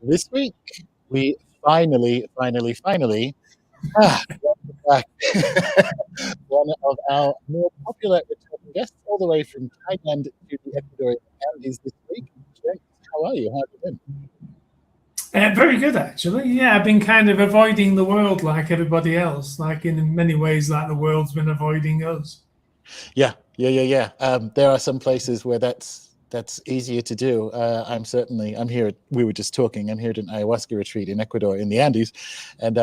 This week, we finally welcome back one of our more popular returning guests, all the way from Thailand to the Ecuadorian Andes this week. Jenx, how are you? How have you been? Very good, actually. Yeah, I've been kind of avoiding the world like everybody else, like in many ways, like the world's been avoiding us. Yeah. There are some places where that's easier to do. I'm here. We were just talking. I'm here at an ayahuasca retreat in Ecuador in the Andes, and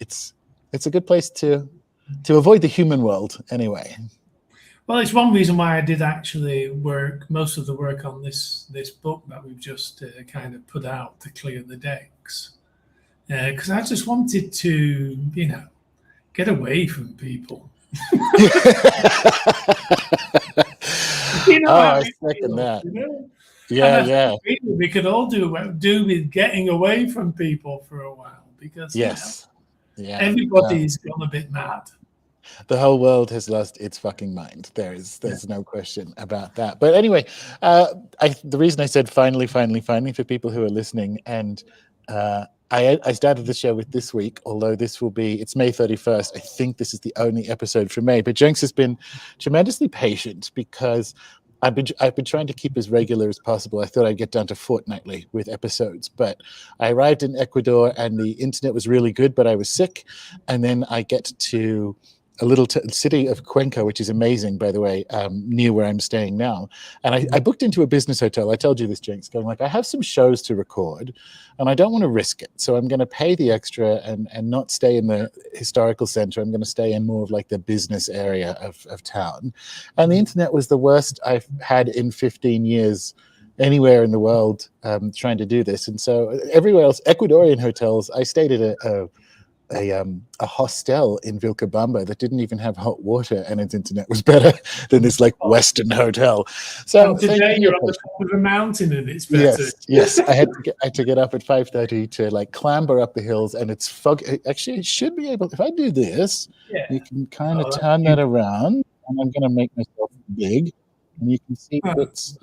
it's it's a good place to avoid the human world anyway. Well, it's one reason why I did actually work most of the work on this book that we've just kind of put out to clear the decks, because I just wanted to, get away from people. I second that. Yeah. We could all do with getting away from people for a while because Yes. Yeah. Everybody's gone a bit mad. The whole world has lost its fucking mind. There's no question about that. But anyway, the reason I said finally for people who are listening, and I started the show with this week, although it's May 31st. I think this is the only episode for May. But Jenx has been tremendously patient because I've been trying to keep as regular as possible. I thought I'd get down to fortnightly with episodes, but I arrived in Ecuador and the internet was really good, but I was sick. And then I get to a little city of Cuenca, which is amazing, by the way, near where I'm staying now. And I booked into a business hotel. I told you this, Jenx, going like, I have some shows to record and I don't want to risk it. So I'm going to pay the extra and not stay in the historical center. I'm going to stay in more of like the business area of town. And the internet was the worst I've had in 15 years anywhere in the world trying to do this. And so everywhere else, Ecuadorian hotels, I stayed at a hostel in Vilcabamba that didn't even have hot water, and its internet was better than this like Western hotel. So today you're on the top of a mountain and it's better. Yes. I had to get up at 5:30 to like clamber up the hills, and it's foggy. Actually, it should be able. If I do this, you can kind of turn that around, and I'm going to make myself big, and you can see it's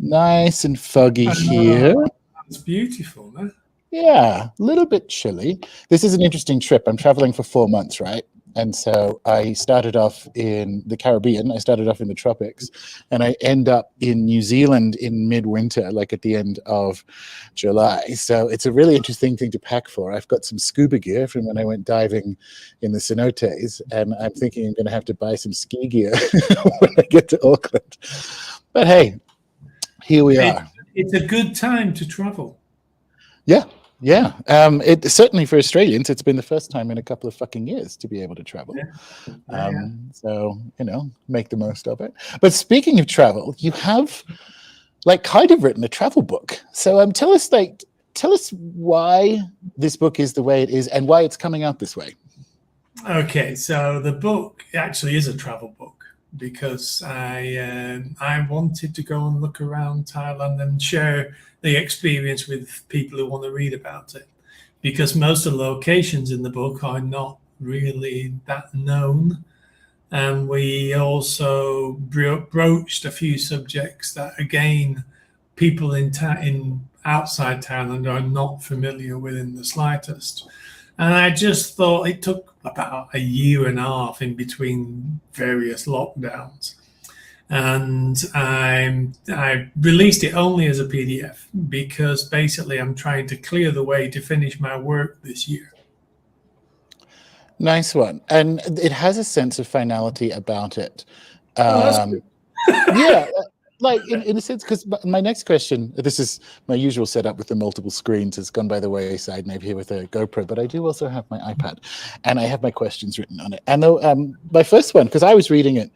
nice and foggy here. It's beautiful, man. Yeah, a little bit chilly. This is an interesting trip. I'm traveling for 4 months, right? And so I started off in the Caribbean. I started off in the tropics, and I end up in New Zealand in midwinter, like at the end of July. So it's a really interesting thing to pack for. I've got some scuba gear from when I went diving in the cenotes, and I'm thinking I'm going to have to buy some ski gear when I get to Auckland. But hey, here we are. It's a good time to travel. Yeah. It certainly for Australians, it's been the first time in a couple of fucking years to be able to travel. So, make the most of it. But speaking of travel, you have like kind of written a travel book. So tell us why this book is the way it is and why it's coming out this way. Okay, so the book actually is a travel book because I wanted to go and look around Thailand and share the experience with people who want to read about it, because most of the locations in the book are not really that known. And we also broached a few subjects that, again, people in outside Thailand are not familiar with in the slightest. And I just thought it took about a year and a half in between various lockdowns. And I released it only as a PDF because basically I'm trying to clear the way to finish my work this year. Nice one. And it has a sense of finality about it. Like in a sense, because my next question, this is my usual setup with the multiple screens, has gone by the wayside, and I'm here with a GoPro, but I do also have my iPad, and I have my questions written on it. And my first one, because I was reading it,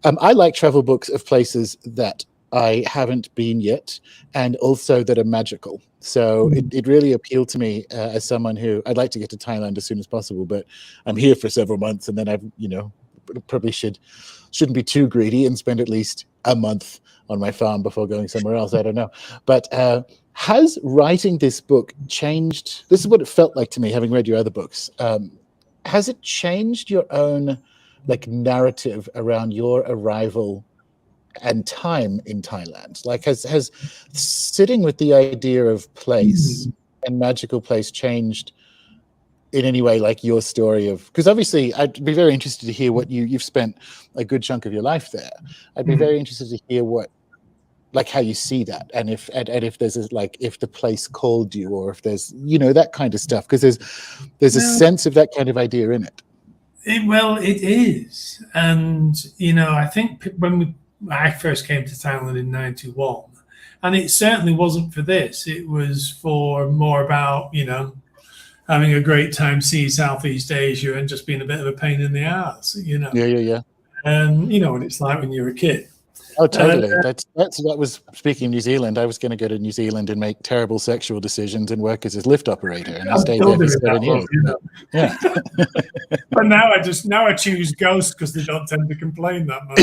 I like travel books of places that I haven't been yet, and also that are magical. So it really appealed to me as someone who I'd like to get to Thailand as soon as possible, but I'm here for several months, and then I've probably shouldn't be too greedy and spend at least a month on my farm before going somewhere else. I don't know, but has writing this book changed? This is what it felt like to me, having read your other books. Has it changed your own like narrative around your arrival and time in Thailand? Like has sitting with the idea of place and magical place changed in any way, like your story of, because obviously I'd be very interested to hear what you've spent a good chunk of your life there. I'd be very interested to hear what, like how you see that, and if there's like if the place called you, or if there's that kind of stuff, because there's a sense of that kind of idea in it. It is, and I think when I first came to Thailand in '91, and it certainly wasn't for this. It was for more about having a great time, see Southeast Asia, and just being a bit of a pain in the ass. Yeah. And what it's like when you're a kid. Oh, totally. That was, speaking of New Zealand, I was going to go to New Zealand and make terrible sexual decisions and work as a lift operator, and I stayed there for 7 years. Yeah. But now I choose ghosts because they don't tend to complain that much.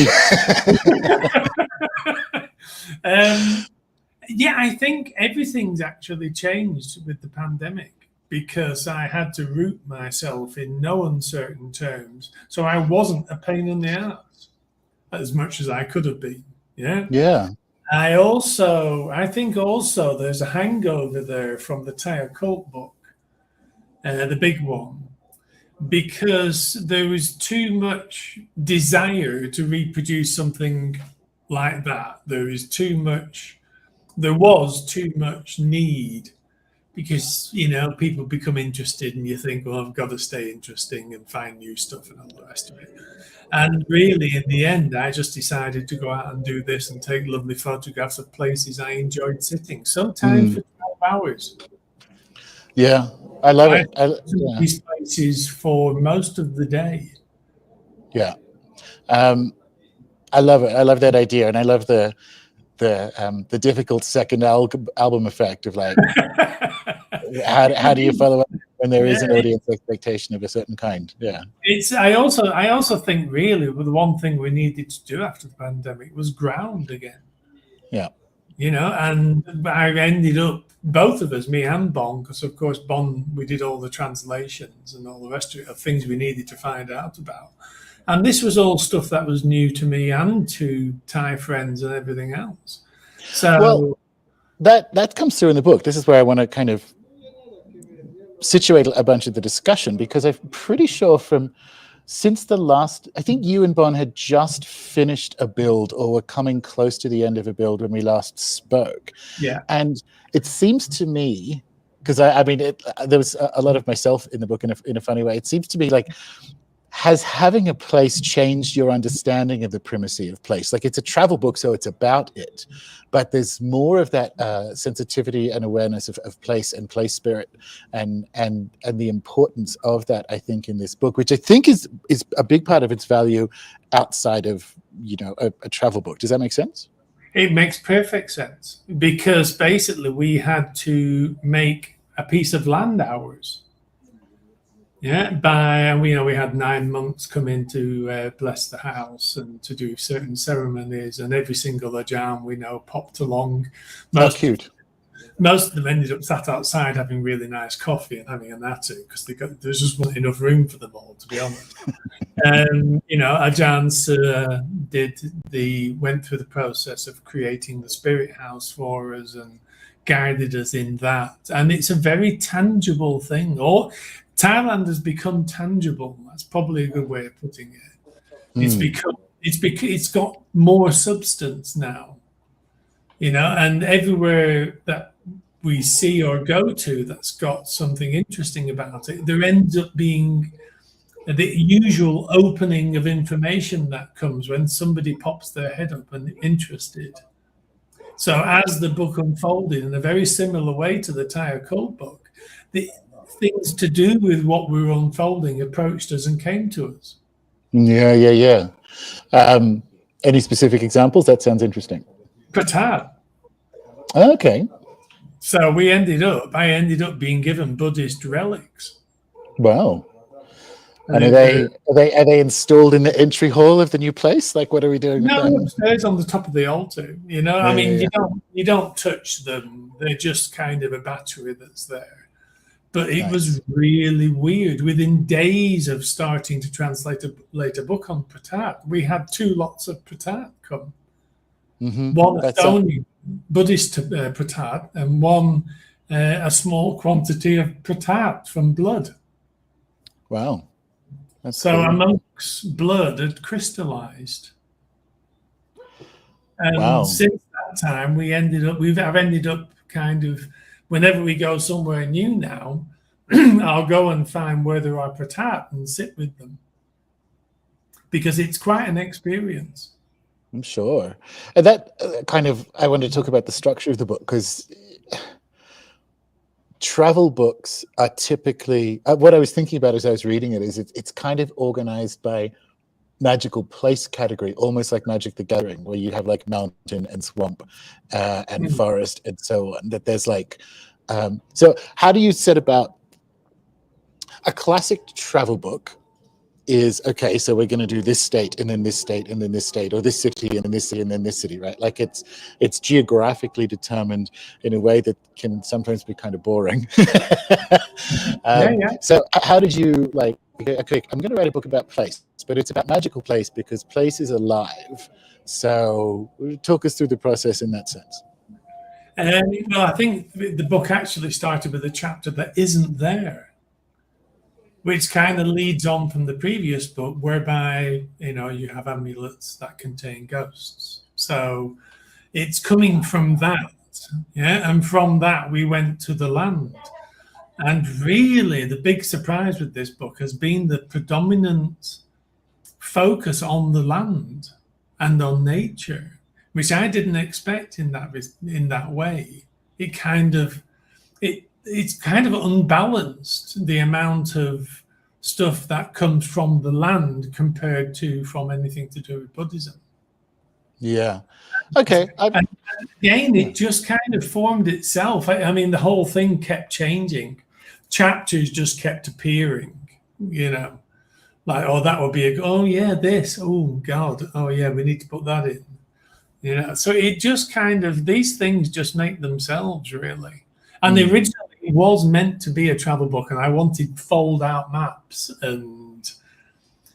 I think everything's actually changed with the pandemic, because I had to root myself in no uncertain terms, so I wasn't a pain in the ass as much as I could have been. Yeah. I think also there's a hangover there from the Thai occult book, the big one, because there was too much desire to reproduce something like that. There was too much need, because people become interested, and you think, well, I've got to stay interesting and find new stuff and all the rest of it. And really, in the end, I just decided to go out and do this and take lovely photographs of places I enjoyed sitting, sometimes for 12 hours. Yeah, I love it. These places for most of the day. Yeah, I love it. I love that idea, and I love the difficult second album effect of like how do you follow up when there is an audience expectation of a certain kind? Yeah, I also think really the one thing we needed to do after the pandemic was ground again. Yeah, and I ended up, both of us, me and Bon, because of course Bon, we did all the translations and all the rest of it, of things we needed to find out about. And this was all stuff that was new to me and to Thai friends and everything else. So that comes through in the book. This is where I want to kind of situate a bunch of the discussion, because I'm pretty sure since the last, I think you and Bon had just finished a build or were coming close to the end of a build when we last spoke. Yeah. And it seems to me, because I mean, there was a lot of myself in the book in a funny way. It seems to me like, has having a place changed your understanding of the primacy of place? Like, it's a travel book, so it's about it, but there's more of that sensitivity and awareness of place and place spirit, and the importance of that, I think, in this book, which I think is a big part of its value outside of a travel book. Does that make sense? It makes perfect sense, because basically we had to make a piece of land ours. We had 9 monks come in to bless the house and to do certain ceremonies, and every single Adjarn we know popped along. Cute. Most of them ended up sat outside having really nice coffee and having a nattu, because there's just not enough room for them all, to be honest. Adjarn went through the process of creating the spirit house for us and guided us in that, and it's a very tangible thing. Thailand has become tangible. That's probably a good way of putting it. It's got more substance now, and everywhere that we see or go to that's got something interesting about it, there ends up being the usual opening of information that comes when somebody pops their head up and interested. So as the book unfolded, in a very similar way to the Thai occult book, the things to do with what we were unfolding approached us and came to us. Yeah. Any specific examples? That sounds interesting. Pratad. Okay. So I ended up being given Buddhist relics. Wow. And are they installed in the entry hall of the new place? Like, what are we doing? No, upstairs on the top of the altar. You don't touch them. They're just kind of a battery that's there. But it was really weird. Within days of starting to translate a book on Pratad, we had 2 lots of Pratad come. Mm-hmm. One Estonian Buddhist Pratad, and one a small quantity of pratat from blood. Wow. That's So cool. a monk's blood had crystallized. And Wow. since that time, I've ended up kind of, whenever we go somewhere new now, I'll go and find where there are pratat and sit with them, because it's quite an experience. I'm sure. And that I wanted to talk about the structure of the book, because travel books are typically, what I was thinking about as I was reading it is it's kind of organized by magical place category, almost like Magic the Gathering, where you have like mountain and swamp and forest and so on. That there's like, so how do you set about a classic travel book? Is okay, so we're going to do this state and then this state and then this state, or this city and then this city and then this city, right? Like it's geographically determined in a way that can sometimes be kind of boring. So how did you like, okay, I'm going to write a book about place, but it's about magical place because place is alive. So talk us through the process in that sense. Well, I think the book actually started with a chapter that isn't there, which kind of leads on from the previous book, whereby, you have amulets that contain ghosts. So it's coming from that. Yeah. And from that, we went to the land. And really, the big surprise with this book has been the predominant focus on the land and on nature, which I didn't expect in that way. It's kind of unbalanced, the amount of stuff that comes from the land compared to from anything to do with Buddhism. Yeah. Okay. And again, it just kind of formed itself. I mean, the whole thing kept changing. Chapters just kept appearing, like, oh, that would be this, oh God, oh yeah, we need to put that in. So it just kind of, these things just make themselves, really. And originally it was meant to be a travel book, and I wanted fold out maps and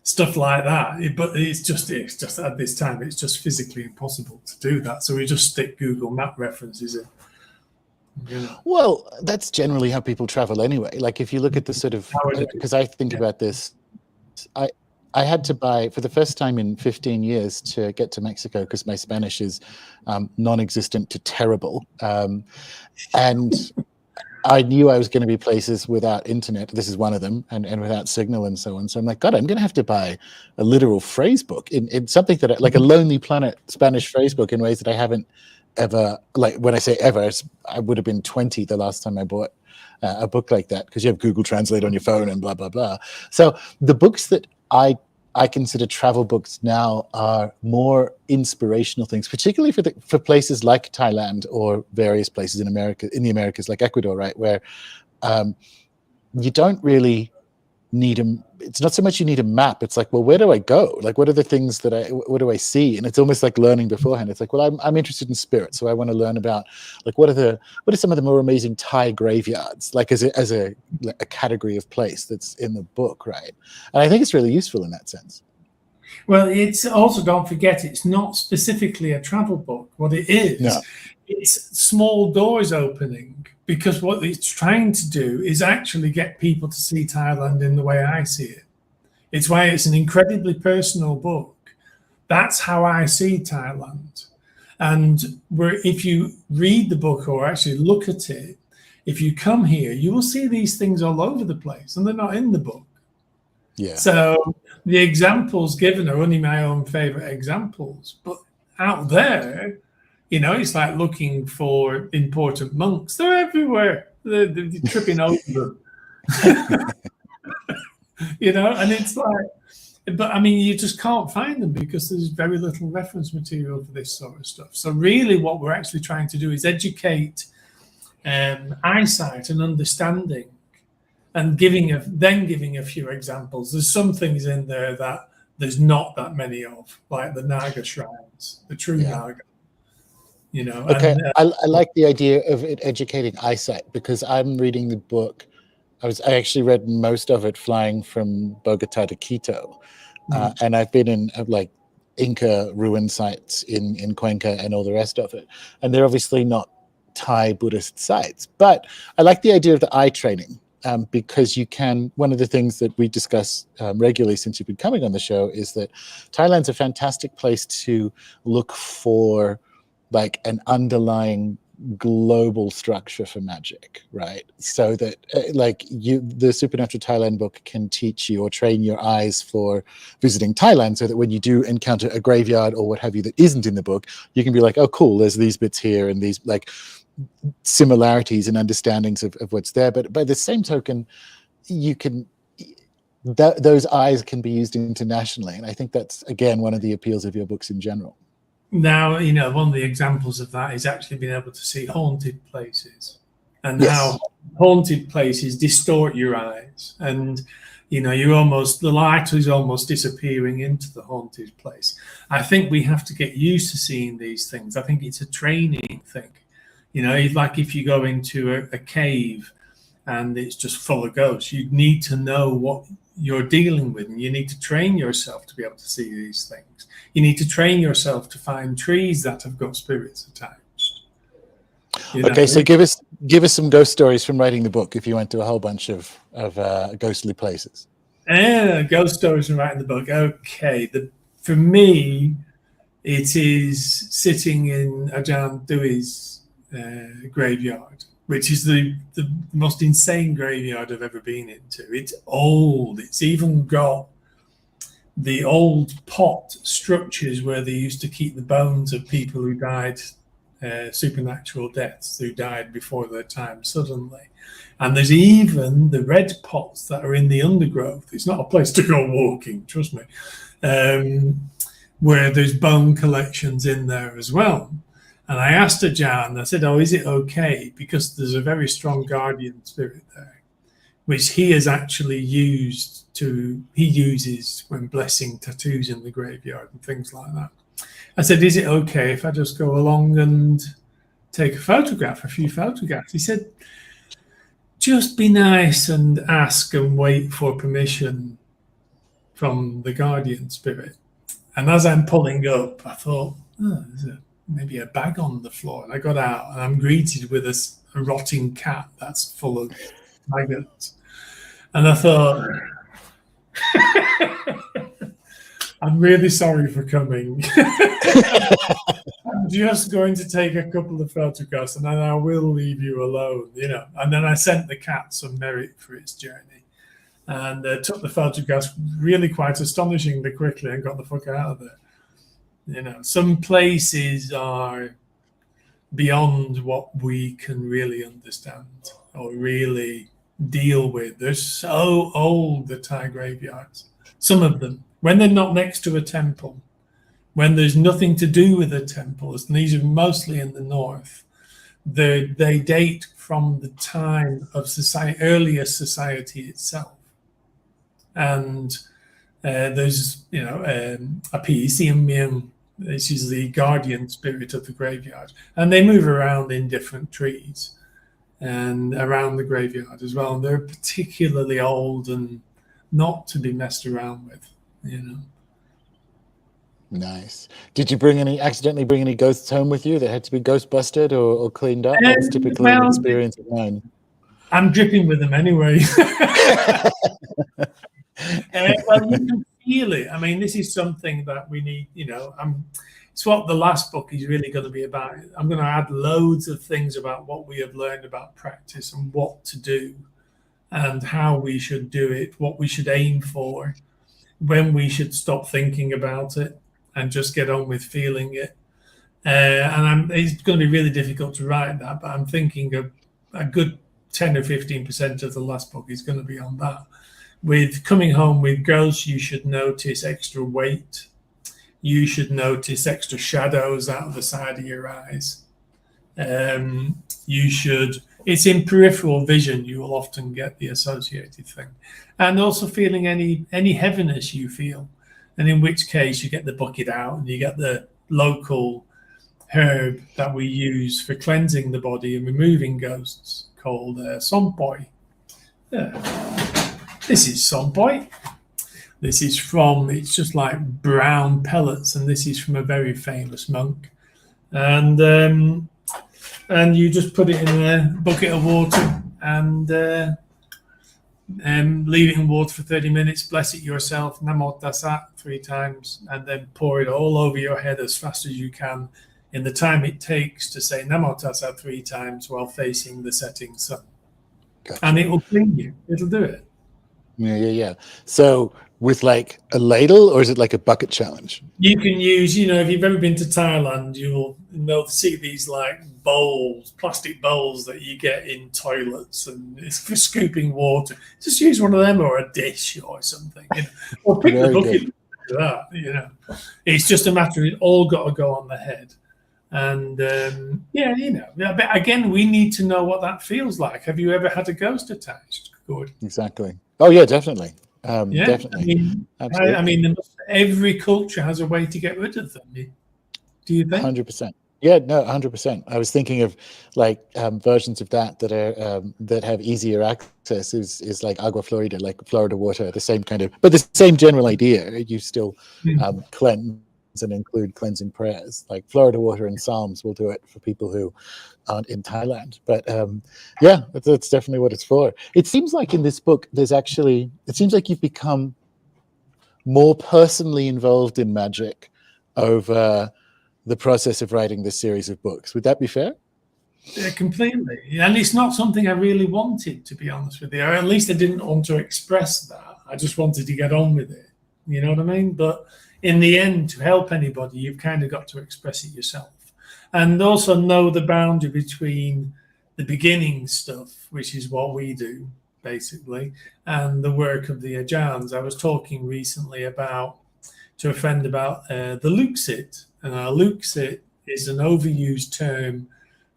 stuff like that. But it's just at this time, it's just physically impossible to do that. So we just stick Google Map references in. Well, that's generally how people travel anyway. Like if you look at the sort of, because I think about this, I had to buy, for the first time in 15 years, to get to Mexico, because my Spanish is non-existent to terrible. And I knew I was going to be places without internet. This is one of them, and without signal and so on. So I'm like, God, I'm going to have to buy a literal phrase book in something that, like a Lonely Planet Spanish phrase book, in ways that I haven't ever, like when I say ever, I would have been 20 the last time I bought a book like that, because you have Google Translate on your phone and blah, blah, blah. So the books that I consider travel books now are more inspirational things, particularly for places like Thailand or various places in the Americas, like Ecuador, right, where you don't really need it's not so much you need a map. It's like, well, where do I go? Like, what are the things what do I see? And it's almost like learning beforehand. It's like, well, I'm interested in spirit, so I want to learn about, like, what are some of the more amazing Thai graveyards, like as a category of place that's in the book, right? And I think it's really useful in that sense. Well, it's also, don't forget, it's not specifically a travel book. What it is, it's small doors opening, because what it's trying to do is actually get people to see Thailand in the way I see it. It's why it's an incredibly personal book. That's how I see Thailand. And if you read the book or actually look at it, if you come here, you will see these things all over the place, and they're not in the book. Yeah. So the examples given are only my own favorite examples, but out there, it's like looking for important monks. They're everywhere. They're tripping over them. And it's like, but I mean, you just can't find them because there's very little reference material for this sort of stuff. So really what we're actually trying to do is educate eyesight and understanding, and giving a few examples. There's some things in there that there's not that many of, like the Naga shrines, the true Naga. Okay, I like the idea of it educating eyesight, because I'm reading the book. I actually read most of it flying from Bogota to Quito, and I've been in like Inca ruin sites in Cuenca and all the rest of it, and they're obviously not Thai Buddhist sites. But I like the idea of the eye training, because you can, one of the things that we discuss regularly since you've been coming on the show is that Thailand's a fantastic place to look for like an underlying global structure for magic, right? So that the Supernatural Thailand book can teach you or train your eyes for visiting Thailand, so that when you do encounter a graveyard or what have you that isn't in the book, you can be like, oh cool, there's these bits here and these like similarities and understandings of what's there. But by the same token, you can those eyes can be used internationally, and I think that's again one of the appeals of your books in general. Now, one of the examples of that is actually being able to see haunted places, and how haunted places distort your eyes, and the light is almost disappearing into the haunted place. I think we have to get used to seeing these things. I think it's a training thing. Like if you go into a cave and it's just full of ghosts, you need to know what you're dealing with, and you need to train yourself to be able to see these things. You need to train yourself to find trees that have got spirits attached. Okay, so give us some ghost stories from writing the book. If you went to a whole bunch of ghostly places. Ghost stories from writing the book. Okay, for me, it is sitting in Adjarn Apichai's graveyard, which is the most insane graveyard I've ever been into. It's old. It's even got the old pot structures where they used to keep the bones of people who died supernatural deaths, who died before their time suddenly. And there's even the red pots that are in the undergrowth. It's not a place to go walking, trust me, where there's bone collections in there as well. And I asked Adjarn, I said, is it okay? Because there's a very strong guardian spirit there, which he has actually he uses when blessing tattoos in the graveyard and things like that. I said, is it okay if I just go along and take a few photographs? He said, just be nice and ask and wait for permission from the guardian spirit. And as I'm pulling up, I thought, there's maybe a bag on the floor. And I got out and I'm greeted with a rotting cat that's full of maggots. And I thought, I'm really sorry for coming. I'm just going to take a couple of photographs and then I will leave you alone, And then I sent the cat some merit for its journey, and took the photographs really quite astonishingly quickly and got the fuck out of there. Some places are beyond what we can really understand or really deal with. They're so old, the Thai graveyards. Some of them, when they're not next to a temple, when there's nothing to do with the temples, and these are mostly in the north, they date from the time of earlier society itself. And there's, Apichai, this is the guardian spirit of the graveyard, and they move around in different trees and around the graveyard as well. And they're particularly old and not to be messed around with, Nice. Did you accidentally bring any ghosts home with you that had to be ghost busted or cleaned up? That's typically an experience of mine. I'm dripping with them anyway. Well, you can feel it. I mean, this is something that we need, it's what the last book is really going to be about. I'm going to add loads of things about what we have learned about practice and what to do and how we should do it, what we should aim for, when we should stop thinking about it and just get on with feeling it. It's going to be really difficult to write that, but I'm thinking a good 10 or 15% of the last book is going to be on that. With coming home with ghosts, you should notice extra weight. You should notice extra shadows out of the side of your eyes. It's in peripheral vision, you will often get the associated thing. And also feeling any heaviness you feel. And in which case you get the bucket out and you get the local herb that we use for cleansing the body and removing ghosts called sompoi. This is sompoi. This is it's just like brown pellets, and this is from a very famous monk. And and you just put it in a bucket of water and leave it in water for 30 minutes, bless it yourself, Namo Tassa 3 times, and then pour it all over your head as fast as you can in the time it takes to say Namo Tassa 3 times while facing the setting sun. Gotcha. And it will clean you. It'll do it. Yeah. So with like a ladle, or is it like a bucket challenge? You can use, if you've ever been to Thailand, you'll see these like bowls, plastic bowls that you get in toilets, and it's for scooping water. Just use one of them, or a dish or something, or pick the bucket. That, it's just a matter of it all got to go on the head. And but again, we need to know what that feels like. Have you ever had a ghost attached? Good. Exactly. Oh yeah, definitely. Definitely. I mean, every culture has a way to get rid of them. Do you think? 100%. Yeah, no, 100%. I was thinking of like versions of that are that have easier access. Is like agua florida, like Florida water, the same kind of, but the same general idea. You still cleanse and include cleansing prayers. Like Florida water and Psalms will do it for people who aren't in Thailand. But yeah, that's definitely what it's for. It seems like in this book, it seems like you've become more personally involved in magic over the process of writing this series of books. Would that be fair? Yeah, completely. And it's not something I really wanted, to be honest with you. Or at least I didn't want to express that. I just wanted to get on with it. You know what I mean? But in the end, to help anybody, you've kind of got to express it yourself. And also know the boundary between the beginning stuff, which is what we do, basically, and the work of the Adjarns. I was talking recently to a friend about the Luxit. And a Luxit is an overused term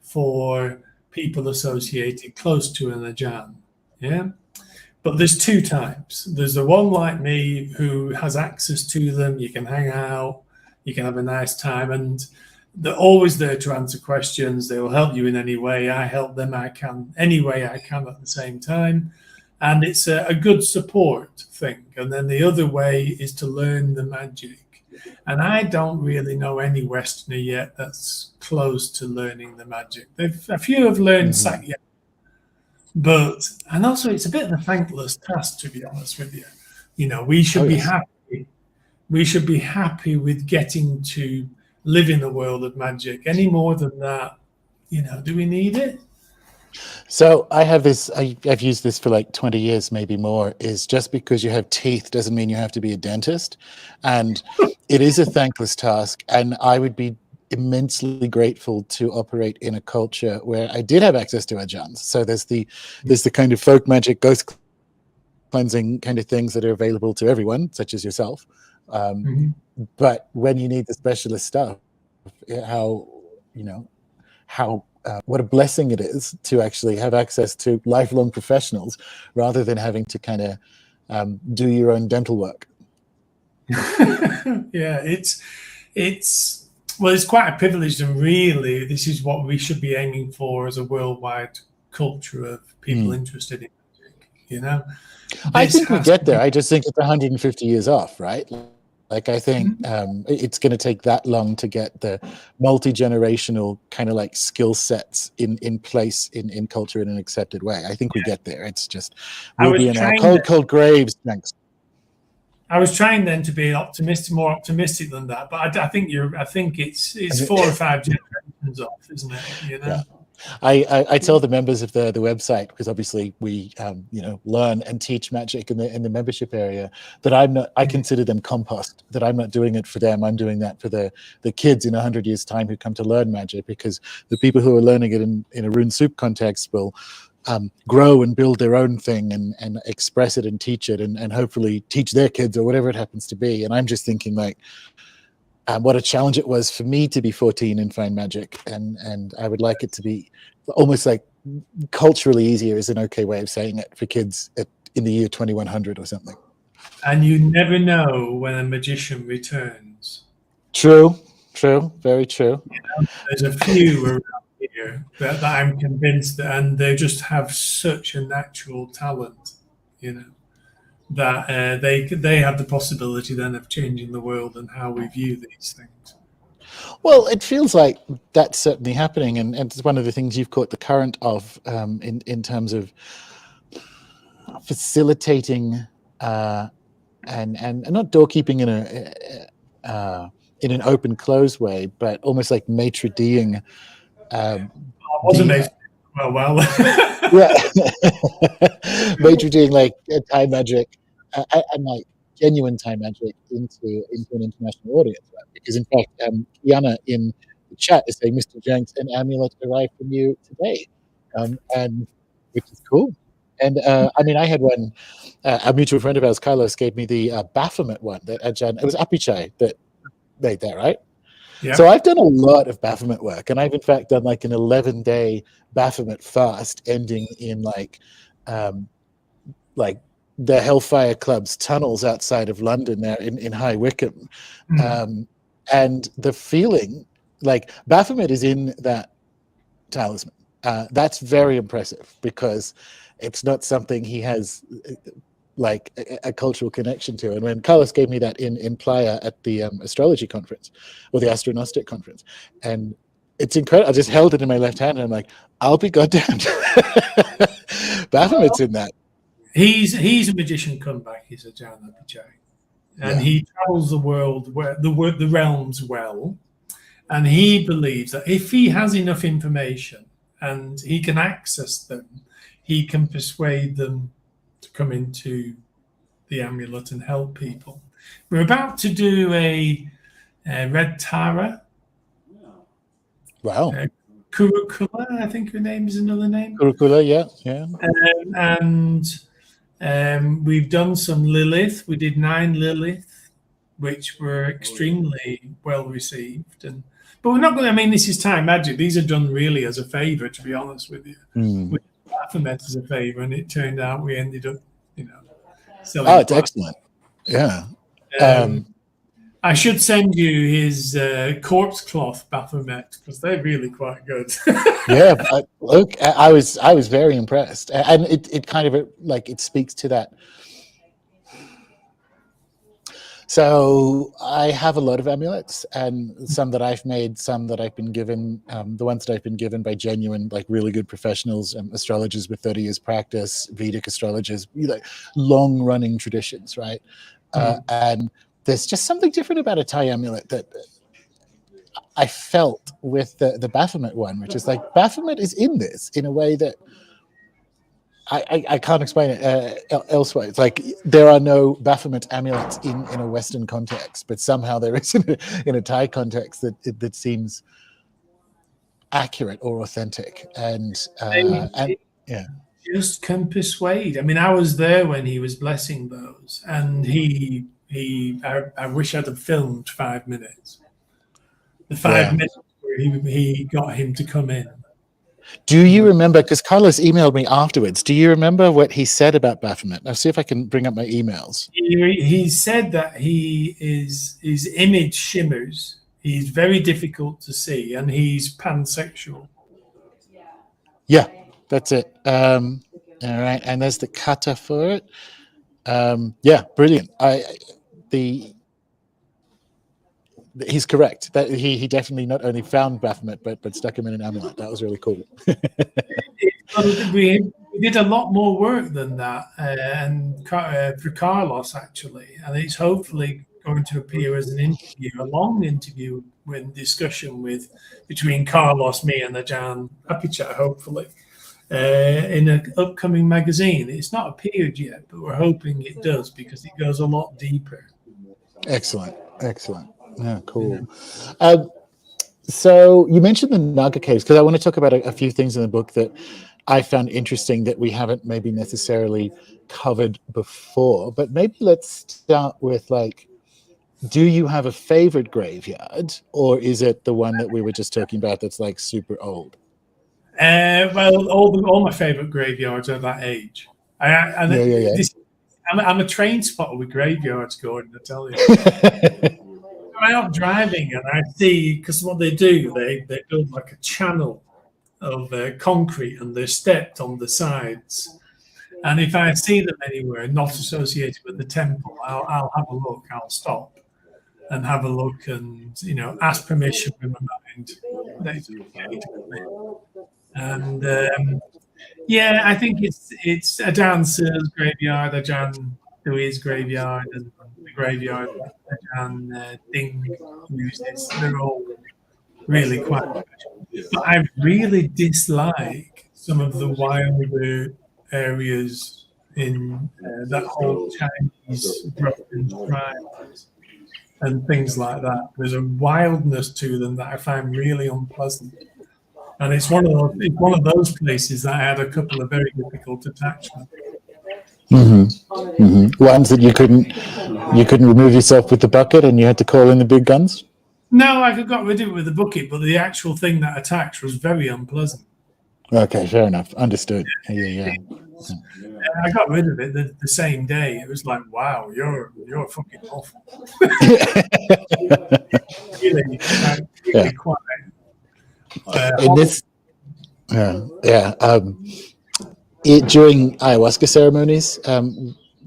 for people associated close to an Adjarn. Yeah? But there's 2 types. There's the one like me who has access to them. You can hang out, you can have a nice time, and they're always there to answer questions. They will help you in any way. I help them any way I can at the same time. And it's a good support thing. And then the other way is to learn the magic. And I don't really know any Westerner yet that's close to learning the magic. A few have learned Sakya. And also it's a bit of a thankless task, to be honest with you. We should be happy. We should be happy with getting to live in the world of magic. Any more than that, do we need it? So I have this, I've used this for like 20 years, maybe more, is just because you have teeth doesn't mean you have to be a dentist. And it is a thankless task. And I would be immensely grateful to operate in a culture where I did have access to Adjarns. So there's the kind of folk magic, ghost cleansing kind of things that are available to everyone, such as yourself. But when you need the specialist stuff, what a blessing it is to actually have access to lifelong professionals rather than having to kind of do your own dental work. Yeah, it's quite a privilege, and really this is what we should be aiming for as a worldwide culture of people interested in magic. I think we get there. I just think it's 150 years off, right? Like I think it's going to take that long to get the multi-generational kind of like skill sets in place in culture in an accepted way. I think we get there. It's just we'll be in our cold graves next. I was trying then to be more optimistic than that, but I think it's 4 or 5 generations off, isn't it? Yeah. I tell the members of the website, because obviously we learn and teach magic in the membership area, that I consider them compost, that I'm not doing it for them. I'm doing that for the kids in 100 years time who come to learn magic, because the people who are learning it in a rune soup context will grow and build their own thing and express it and teach it and hopefully teach their kids or whatever it happens to be. And I'm just thinking like, what a challenge it was for me to be 14 and find magic, and I would like it to be almost like culturally easier is an okay way of saying it for kids in the year 2100 or something. And you never know when a magician returns. True, very true. There's a few around here that I'm convinced, and they just have such a natural talent, that they have the possibility then of changing the world and how we view these things. Well, it feels like that's certainly happening, and it's one of the things you've caught the current of in terms of facilitating and not doorkeeping in an open close way, but almost like maitre d'-ing. I wasn't made well. Yeah, maitre d'-ing like Thai magic and like genuine Thai magic into an international audience, right? Because in fact, Kiana in the chat is saying, "Mr. Jenx, an amulet arrived from you today," and which is cool. And I mean, I had one. A mutual friend of ours, Carlos, gave me the Bafflement one that Adjarn. It was Apichai that made that, right? Yeah. So I've done a lot of Bafflement work, and I've in fact done like an 11-day Bafflement fast, ending in like the Hellfire Club's tunnels outside of London, there in High Wycombe, and the feeling like Bafflement is in that talisman. That's very impressive because it's not something he has like a cultural connection to. And when Carlos gave me that in Playa at the Astrology conference or the Astronautic conference, and it's incredible. I just held it in my left hand and I'm like, I'll be goddamned. Baphomet's in that. He's a magician come back. He's Adjarn Apichai, and he travels the world, the realms well, and he believes that if he has enough information and he can access them, he can persuade them to come into the amulet and help people. We're about to do a Red Tara. Wow. Kurukula, I think her name is another name. Kurukula, yeah. And we've done some Lilith. We did 9 Lilith, which were extremely well received. But we're not going to, I mean, this is Thai magic. These are done really as a favor, to be honest with you. We Bafflement as a favor, and it turned out we ended up, selling. Oh, it's excellent. Yeah. I should send you his corpse cloth Bafflement because they're really quite good. Yeah, look, I was very impressed, and it kind of like it speaks to that. So I have a lot of amulets, and some that I've made, some that I've been given. The ones that I've been given by genuine, like really good professionals, astrologers with 30 years practice, Vedic astrologers, long-running traditions, right? And there's just something different about a Thai amulet that I felt with the Bafflement one, which is like Bafflement is in this in a way that I can't explain it elsewhere. It's like there are no Bafflement amulets in a Western context, but somehow there is in a Thai context that seems accurate or authentic. And yeah, just can persuade. I mean, I was there when he was blessing those, and I wish I'd have filmed 5 minutes. The 5 minutes where he got him to come in. Do you remember, because Carlos emailed me afterwards, do you remember what he said about Bafflement? I'll see if I can bring up my emails. He said that his image shimmers. He's very difficult to see, and he's pansexual. Yeah, that's it. All right, and there's the kata for it. Yeah, brilliant. He's correct. That he definitely not only found Bafflement but stuck him in an amulet. That was really cool. We did a lot more work than that, and for Carlos actually, and it's hopefully going to appear as an interview, a long interview with discussion between Carlos, me, and Adjarn Apichai, hopefully. In an upcoming magazine. It's not appeared yet, but we're hoping it does because it goes a lot deeper. Excellent. Yeah, cool. So you mentioned the Naga Caves, because I want to talk about a few things in the book that I found interesting that we haven't maybe necessarily covered before. But maybe let's start with do you have a favorite graveyard, or is it the one that we were just talking about that's like super old? Well, all my favorite graveyards are that age. I'm a train spotter with graveyards, Gordon, I tell you. I'm out driving and I see, because what they do, they build like a channel of concrete and they're stepped on the sides. And if I see them anywhere not associated with the temple, I'll have a look, I'll stop. and have a look and, ask permission from my mind that it's okay to come in. And yeah, I think it's Adjarn's graveyard, Adjarn Apichai's graveyard, and the graveyard that Adjarn Ding uses. They're all really quite special. But I really dislike some of the wilder areas in that whole Chinese broken tribes and things like that. There's a wildness to them that I find really unpleasant. And it's one of those places that I had a couple of very difficult attachments. Ones that you couldn't remove yourself with the bucket, and you had to call in the big guns. No, I got rid of it with the bucket, but the actual thing that attacked was very unpleasant. Okay, fair enough. Understood. Yeah. I got rid of it the same day. It was like, wow, you're fucking awful. really quite. In this, during ayahuasca ceremonies,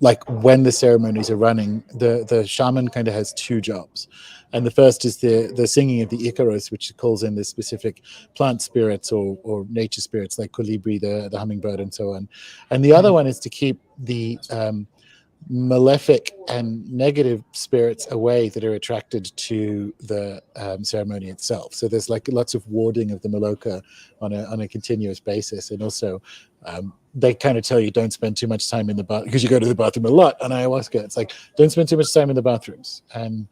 like when the ceremonies are running, the shaman kind of has two jobs. And the first is the singing of the Icaros, which calls in the specific plant spirits or nature spirits like colibri, the hummingbird, and so on. And the other one is to keep the malefic and negative spirits away that are attracted to the ceremony itself. So there's like lots of warding of the maloka on a continuous basis. And also they kind of tell you don't spend too much time in the bath, because you go to the bathroom a lot on ayahuasca. It's like, don't spend too much time in the bathrooms. And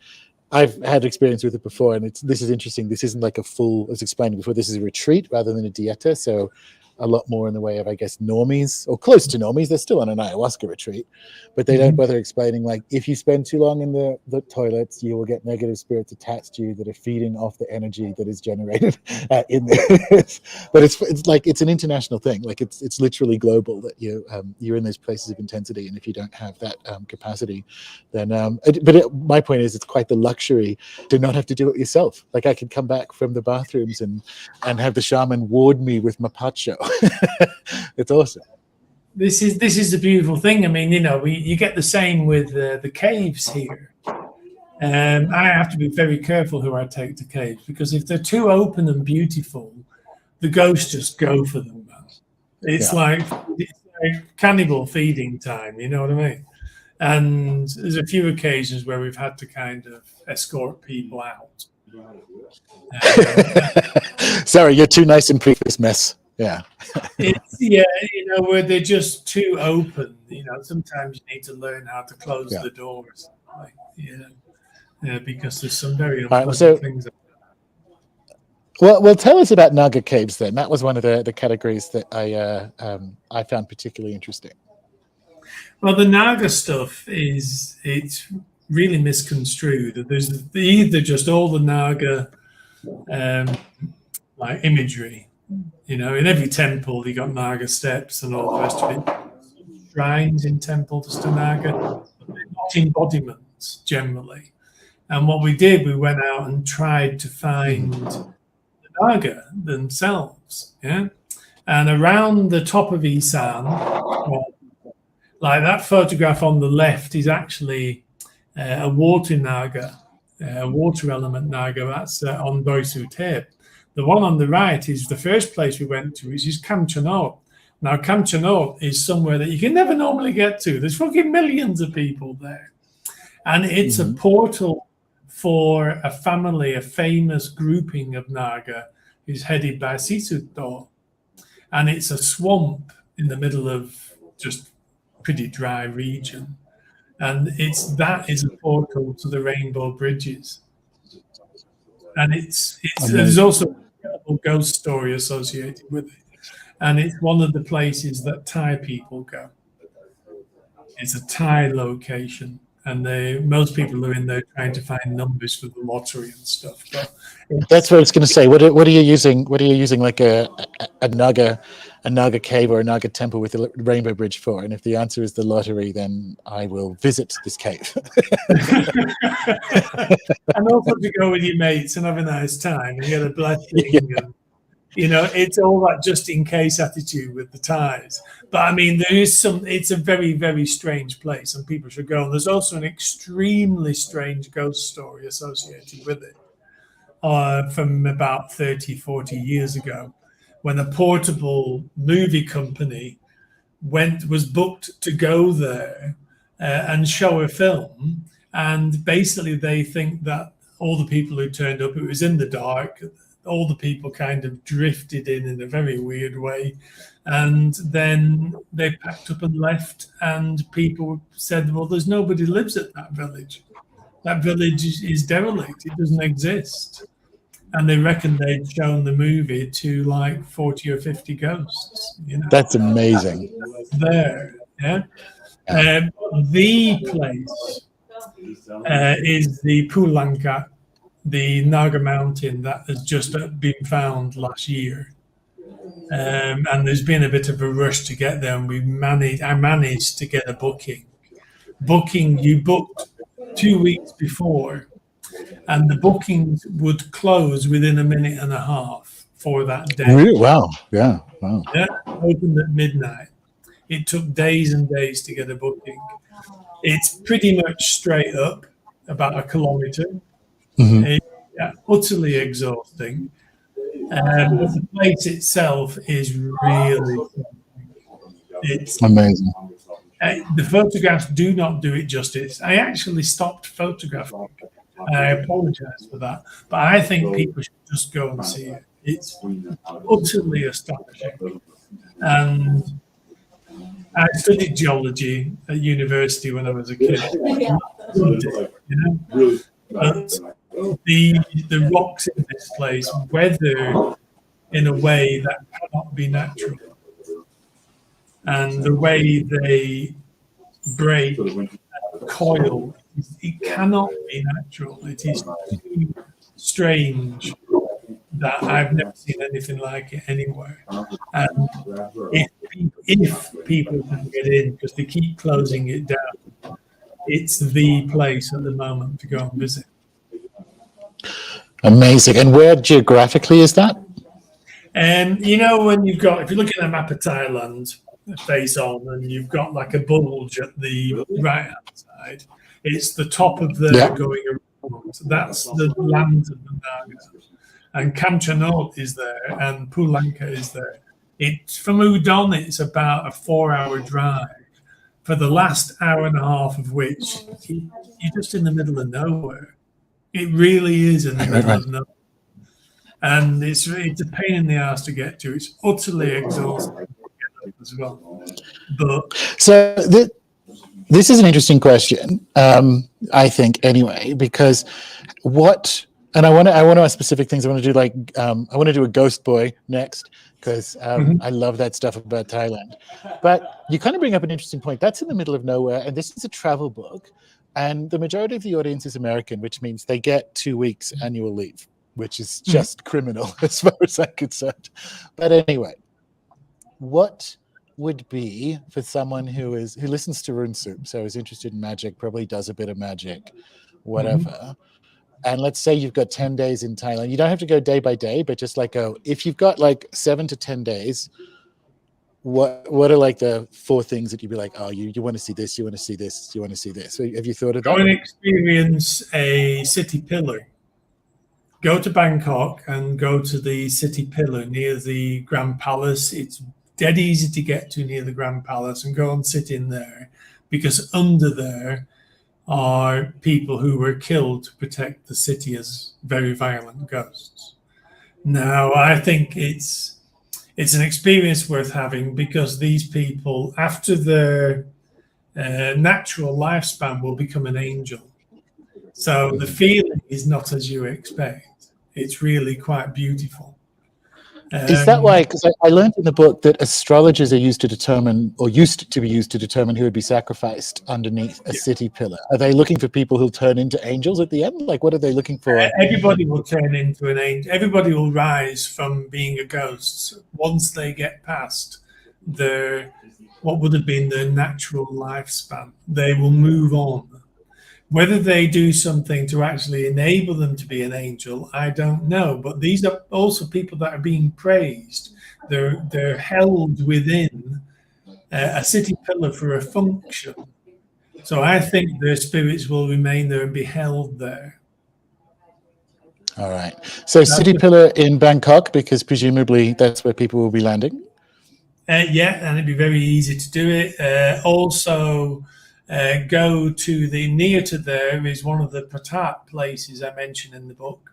I've had experience with it before, and this is interesting. This isn't like a full, as explained before, this is a retreat rather than a dieta. So a lot more in the way of, I guess, normies, or close to normies. They're still on an ayahuasca retreat, but they don't bother explaining, like, if you spend too long in the toilets, you will get negative spirits attached to you that are feeding off the energy that is generated in there. But it's like, it's an international thing. Like it's literally global, that you're in those places of intensity. And if you don't have that capacity, then, my point is, it's quite the luxury to not have to do it yourself. Like I could come back from the bathrooms and have the shaman ward me with mapacho. It's awesome. This is the beautiful thing. I mean, you get the same with the caves here. I have to be very careful who I take to caves, because if they're too open and beautiful, the ghosts just go for them. It's like cannibal feeding time. You know what I mean? And there's a few occasions where we've had to kind of escort people out. Sorry, you're too nice and pre this mess. Yeah. Where they're just too open. Sometimes you need to learn how to close the doors. Because there's some very unpleasant things. Well, tell us about Naga Caves then. That was one of the categories that I found particularly interesting. Well, the Naga stuff it's really misconstrued. There's either just all the Naga like imagery. In every temple, you got Naga steps and all the rest of it. Shrines in temples to Naga, but they're not embodiments generally. And what we did, we went out and tried to find the Naga themselves. Yeah. And around the top of Isan, like that photograph on the left is actually a water Naga, a water element Naga. That's on Boisu Tep. The one on the right is the first place we went to, which is Kamchanot. Now, Kamchanot is somewhere that you can never normally get to. There's fucking millions of people there. And it's a portal for a family, a famous grouping of Naga, who's headed by Sisuto. And it's a swamp in the middle of just pretty dry region. And that is a portal to the Rainbow Bridges. And there's also a incredible ghost story associated with it. And it's one of the places that Thai people go. It's a Thai location. And most people are in there trying to find numbers for the lottery and stuff. But that's what I was going to say. What are you using? What are you using, like a Naga cave or a Naga temple with a rainbow bridge for? And if the answer is the lottery, then I will visit this cave. And also to go with your mates and have a nice time and get a blessing. You know, it's all that just in case attitude with the Thais. But I mean, there is it's a very, very strange place and people should go. And there's also an extremely strange ghost story associated with it from about 30, 40 years ago, when a portable movie company was booked to go there and show a film. And basically they think that all the people who turned up, it was in the dark, all the people kind of drifted in a very weird way. And then they packed up and left, and people said, well, there's nobody lives at that village. That village is derelict. It doesn't exist. And they reckon they'd shown the movie to like 40 or 50 ghosts. You know? That's amazing. There, yeah. The place is the Pulanka, the Naga mountain that has just been found last year. And there's been a bit of a rush to get there, and I managed to get a booking. You booked 2 weeks before, and the bookings would close within a minute and a half for that day. Really? Wow. Yeah. Wow. Yeah, opened at midnight. It took days and days to get a booking. It's pretty much straight up, about a kilometer. Mm-hmm. It's utterly exhausting. But the place itself is really it's amazing. The photographs do not do it justice. I actually stopped photographing. I apologize for that. But I think people should just go and see it. It's utterly astonishing. And I studied geology at university when I was a kid. You know? But the rocks in this place weather in a way that cannot be natural. And the way they break and coil, it cannot be natural. It is too strange that I've never seen anything like it anywhere. And if people can get in, because they keep closing it down, it's the place at the moment to go and visit. Amazing. And where geographically is that? You know, if you look at a map of Thailand, face on, and you've got like a bulge at the right hand side, it's the top of going around. That's the land of the Naga. And Kanchanot is there, and Pulanka is there. It's from Udon, it's about a 4-hour drive, for the last hour and a half of which you're just in the middle of nowhere. It really is in the middle of nowhere. And it's a pain in the ass to get to. It's utterly exhausting as well. But so this is an interesting question, I think, anyway, because and I want to ask specific things. I want to do I want to do a Ghost Boy next, because I love that stuff about Thailand. But you kind of bring up an interesting point. That's in the middle of nowhere, and this is a travel book, and the majority of the audience is American, which means they get 2 weeks annual leave, which is just criminal as far as I'm concerned. But anyway, what would be for someone who listens to Rune Soup, so is interested in magic, probably does a bit of magic, whatever. And let's say you've got 10 days in Thailand. You don't have to go day by day, but just if you've got 7 to 10 days, what are the 4 things that you'd be like, oh, you want to see this, you want to see this, you want to see this? So have you thought of that? Go and experience a city pillar. Go to Bangkok and go to the city pillar near the Grand Palace. It's dead easy to get to near the Grand Palace, and go and sit in there, because under there are people who were killed to protect the city as very violent ghosts. Now, I think it's an experience worth having, because these people, after their natural lifespan, will become an angel. So the feeling is not as you expect. It's really quite beautiful. Is that why? Because I learned in the book that astrologers are used to determine, or used to be used to determine, who would be sacrificed underneath a city pillar. Are they looking for people who'll turn into angels at the end? What are they looking for? Everybody will turn into an angel. Everybody will rise from being a ghost once they get past what would have been their natural lifespan. They will move on Whether they do something to actually enable them to be an angel, I don't know. But these are also people that are being praised. They're held within a city pillar for a function. So I think their spirits will remain there and be held there. All right. So city pillar in Bangkok, because presumably that's where people will be landing. Yeah, and it'd be very easy to do it. Also, go to near to there is one of the Patat places I mentioned in the book.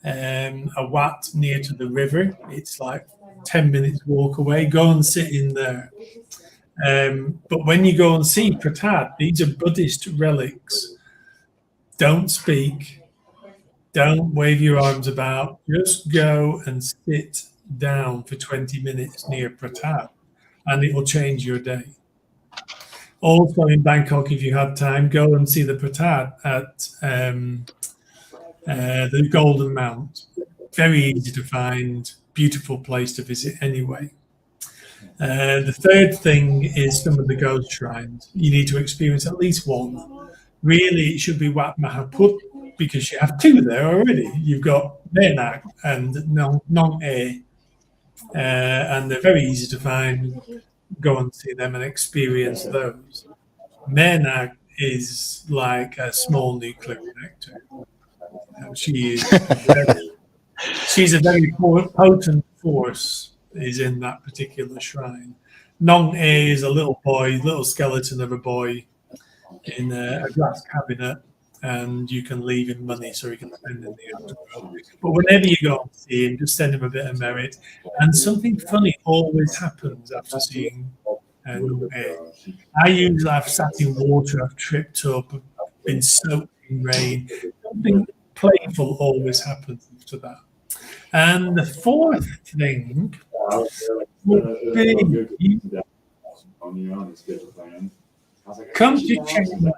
A wat near to the river. It's like 10 minutes walk away. Go and sit in there. But when you go and see Patat, these are Buddhist relics. Don't speak. Don't wave your arms about. Just go and sit down for 20 minutes near Patat, and it will change your day. Also in Bangkok, if you have time, go and see the Patat at the Golden Mount. Very easy to find, beautiful place to visit anyway. The third thing is some of the ghost shrines. You need to experience at least one. Really, it should be Wat Mahaput, because you have two there already. You've got Menak and Nong E, and they're very easy to find. Go and see them and experience those. Menak is like a small nuclear reactor. She's a very potent force is in that particular shrine. Nong E is a little boy, little skeleton of a boy in a glass cabinet, and you can leave him money so he can spend in the afterworld. But whenever you go and see him, just send him a bit of merit. And something funny always happens after seeing Nong E. I've sat in water, I've tripped up, been soaked in rain. Something playful always happens after that. And the fourth thing would be come to Chiang Mai.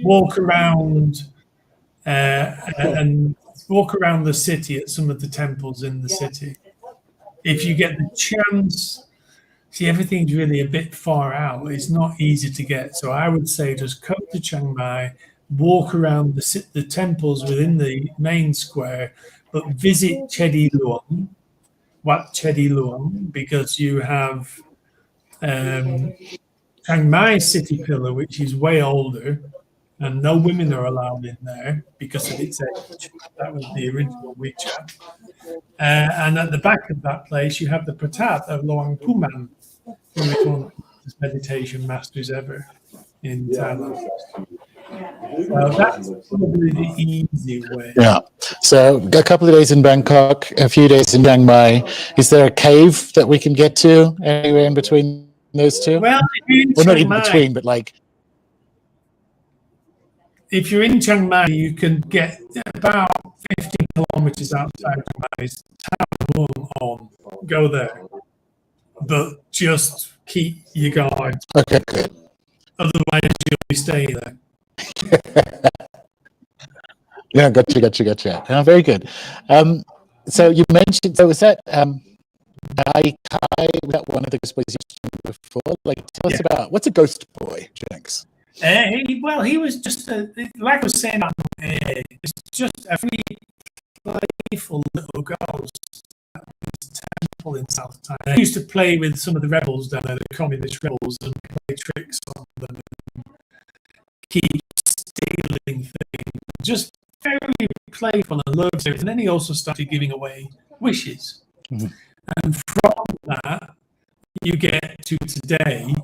Walk around and walk around the city at some of the temples in the city. If you get the chance, see, everything's really a bit far out. It's not easy to get. So I would say just come to Chiang Mai, walk around the temples within the main square, but visit Chedi Luang, Wat Chedi Luang, because you have Chiang Mai city pillar, which is way older, and no women are allowed in there because of its age. That was the original WeChat. And at the back of that place, you have the Patat of Luang Puman, who is one of the greatest meditation masters ever in Thailand. So that's probably the easy way. Yeah. So a couple of days in Bangkok, a few days in Chiang Mai. Is there a cave that we can get to anywhere in between those two? Well, not in between, but like. If you're in Chiang Mai, you can get about 15 kilometers outside Chiang Mai. Tam on. Go there. But just keep your guard. Okay, good. Otherwise, you'll be staying there. Yeah, gotcha. Oh, very good. So you mentioned, so was that Naga Cave, was that one of the ghost boys you mentioned before? Like, tell us about, what's a ghost boy, Jenx? He was just, like I was saying, it's just a very playful little ghost at this temple in South Thailand. I used to play with some of the rebels down there, the communist rebels, and play tricks on them and keep stealing things. Just very playful and loves it. And then he also started giving away wishes. Mm-hmm. And from that, you get to today.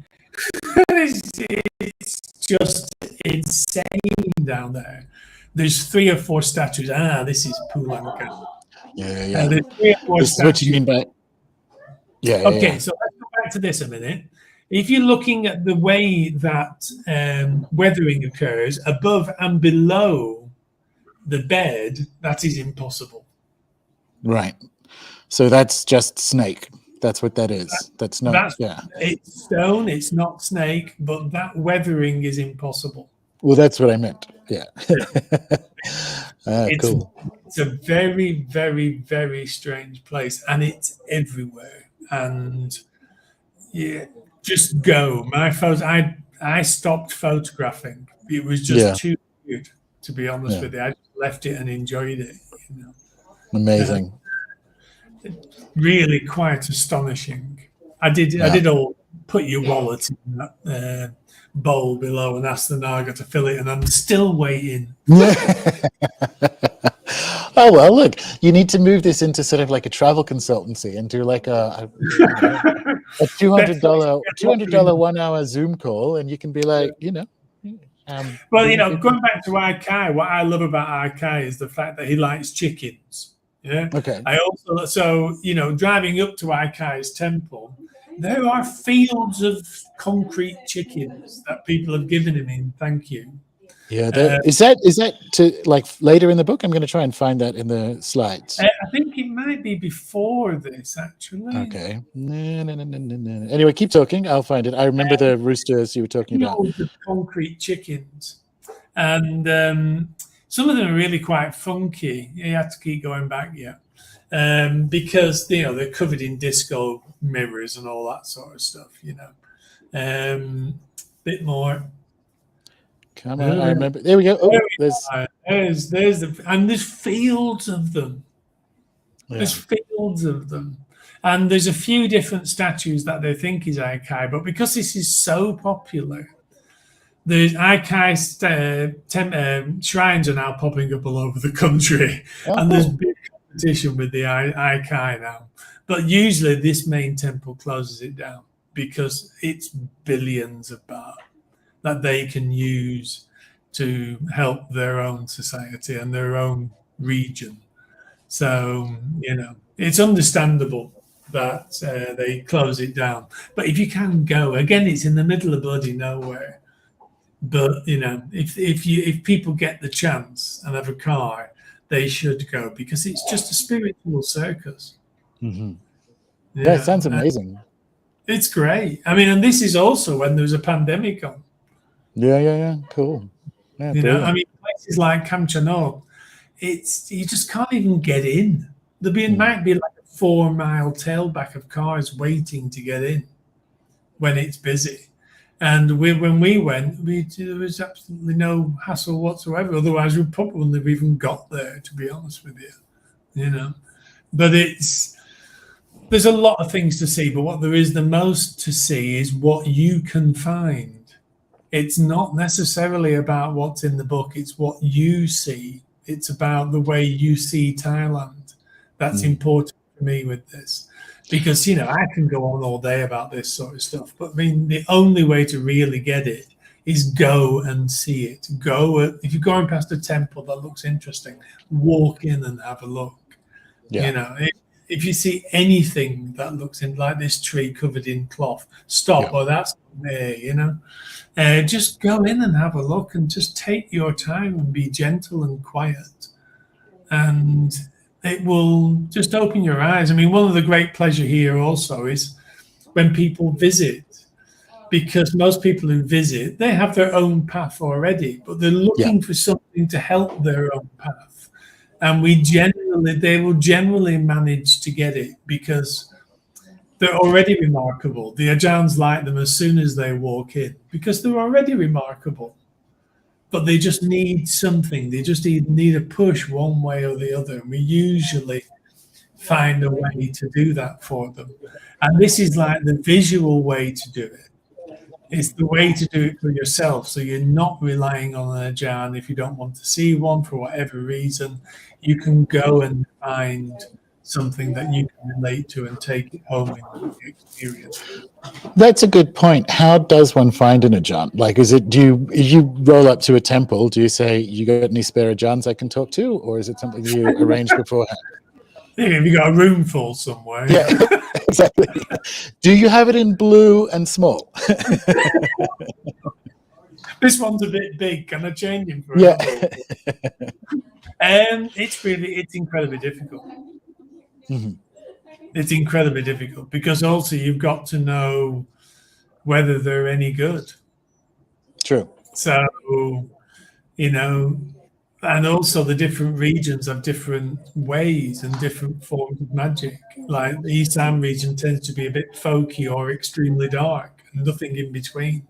It's just insane down there. There's 3 or 4 statues. This is Pulanka. Yeah. There's 3 or 4 this statues. Is what you mean by... Yeah. Okay, so let's go back to this a minute. If you're looking at the way that weathering occurs above and below the bed, that is impossible. Right. So that's just snake. That's what that is. That's not. It's stone. It's not snake, but that weathering is impossible. Well, that's what I meant. Yeah. Cool. It's a very, very, very strange place, and it's everywhere. And yeah, just go. My photos. I I stopped photographing. It was just too good, to be honest with you. I just left it and enjoyed it. You know, amazing. Really quite astonishing. I did all put your wallet in that bowl below and ask the Naga to fill it, and I'm still waiting. Oh well, look, you need to move this into sort of like a travel consultancy and do like a $200 1 hour Zoom call, and you can be like, you know. Well, you know, going back to Apichai, what I love about Apichai is the fact that he likes chickens. Yeah. Okay. So you know, driving up to Apichai's temple, there are fields of concrete chickens that people have given him in thank you. Yeah, is that to like later in the book? I'm going to try and find that in the slides. I think it might be before this, actually. Okay. No. Anyway, keep talking. I'll find it. I remember the roosters you were talking about. The concrete chickens, and some of them are really quite funky. You have to keep going back, because you know they're covered in disco mirrors and all that sort of stuff. You know, bit more. Come on, I remember. There we go. Oh, there's there's fields of them. Yeah. There's fields of them, and there's a few different statues that they think is Apichai, but because this is so popular, the Apichai shrines are now popping up all over the country, and there's big competition with the Apichai now. But usually, this main temple closes it down because it's billions of baht that they can use to help their own society and their own region. So, you know, it's understandable that they close it down. But if you can go, again, it's in the middle of bloody nowhere. But, you know, if people get the chance and have a car, they should go because it's just a spiritual circus. Mm-hmm. Yeah, that sounds amazing. It's great. I mean, and this is also when there was a pandemic on. Yeah. Cool. Yeah, you know, I mean, places like Kamchanok, you just can't even get in. Might be like a 4-mile tailback of cars waiting to get in when it's busy. And when we went, there was absolutely no hassle whatsoever. Otherwise, we probably wouldn't have even got there, to be honest with you. You know, but there's a lot of things to see. But what there is the most to see is what you can find. It's not necessarily about what's in the book. It's what you see. It's about the way you see Thailand. That's important for me with this. Because, you know, I can go on all day about this sort of stuff. But I mean, the only way to really get it is go and see it. If you're going past a temple that looks interesting, walk in and have a look. Yeah. You know, if you see anything that looks like this tree covered in cloth, stop. Yeah. Oh, that's there, you know. Just go in and have a look and just take your time and be gentle and quiet. And it will just open your eyes. I mean, one of the great pleasure here also is when people visit, because most people who visit, they have their own path already, but they're looking for something to help their own path. And they will generally manage to get it because they're already remarkable. The Adjarns like them as soon as they walk in because they're already remarkable. But they just need something. They just need a push one way or the other. And we usually find a way to do that for them. And this is like the visual way to do it. It's the way to do it for yourself. So you're not relying on an Adjarn if you don't want to see one for whatever reason. You can go and find something that you can relate to and take it home in the experience. That's a good point. How does one find an Adjarn? Like, if you roll up to a temple, do you say, you got any spare Adjarns I can talk to? Or is it something you arrange beforehand? Yeah, have you got a room full somewhere? Yeah, exactly. Do you have it in blue and small? This one's a bit big. Can I change him for it's incredibly difficult. Mm-hmm. It's incredibly difficult because also you've got to know whether they're any good. True. So, you know, and also the different regions have different ways and different forms of magic. Like the Eastern region tends to be a bit folky or extremely dark and nothing in between.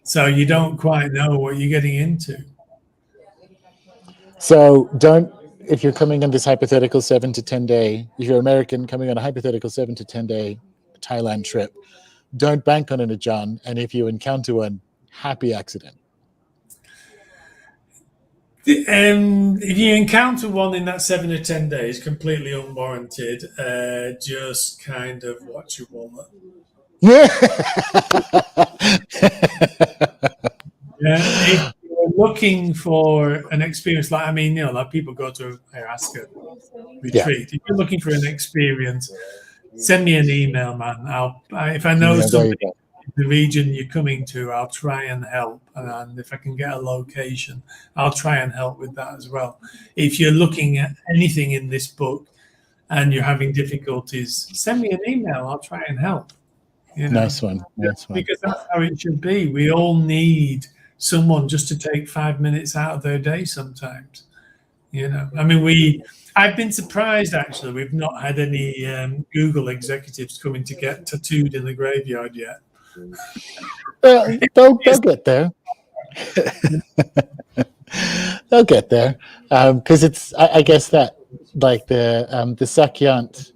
So you don't quite know what you're getting into. So if you're coming on this hypothetical 7 to 10 day, if you're American coming on a hypothetical 7 to 10 day Thailand trip, don't bank on an Adjarn. And if you encounter one, happy accident. If you encounter one in that 7 or 10 days, completely unwarranted, just kind of watch your wallet. Yeah. If you're looking for an experience, like like people go to ayahuasca retreat. If you're looking for an experience, send me an email, man. If I know something in the region you're coming to, I'll try and help. And if I can get a location, I'll try and help with that as well. If you're looking at anything in this book and you're having difficulties, send me an email. I'll try and help. Nice one. Because that's how it should be. We all need someone just to take 5 minutes out of their day sometimes. I've been surprised, actually. We've not had any Google executives coming to get tattooed in the graveyard yet. They'll get there. They'll get there. Because it's, I guess that like the Sakyant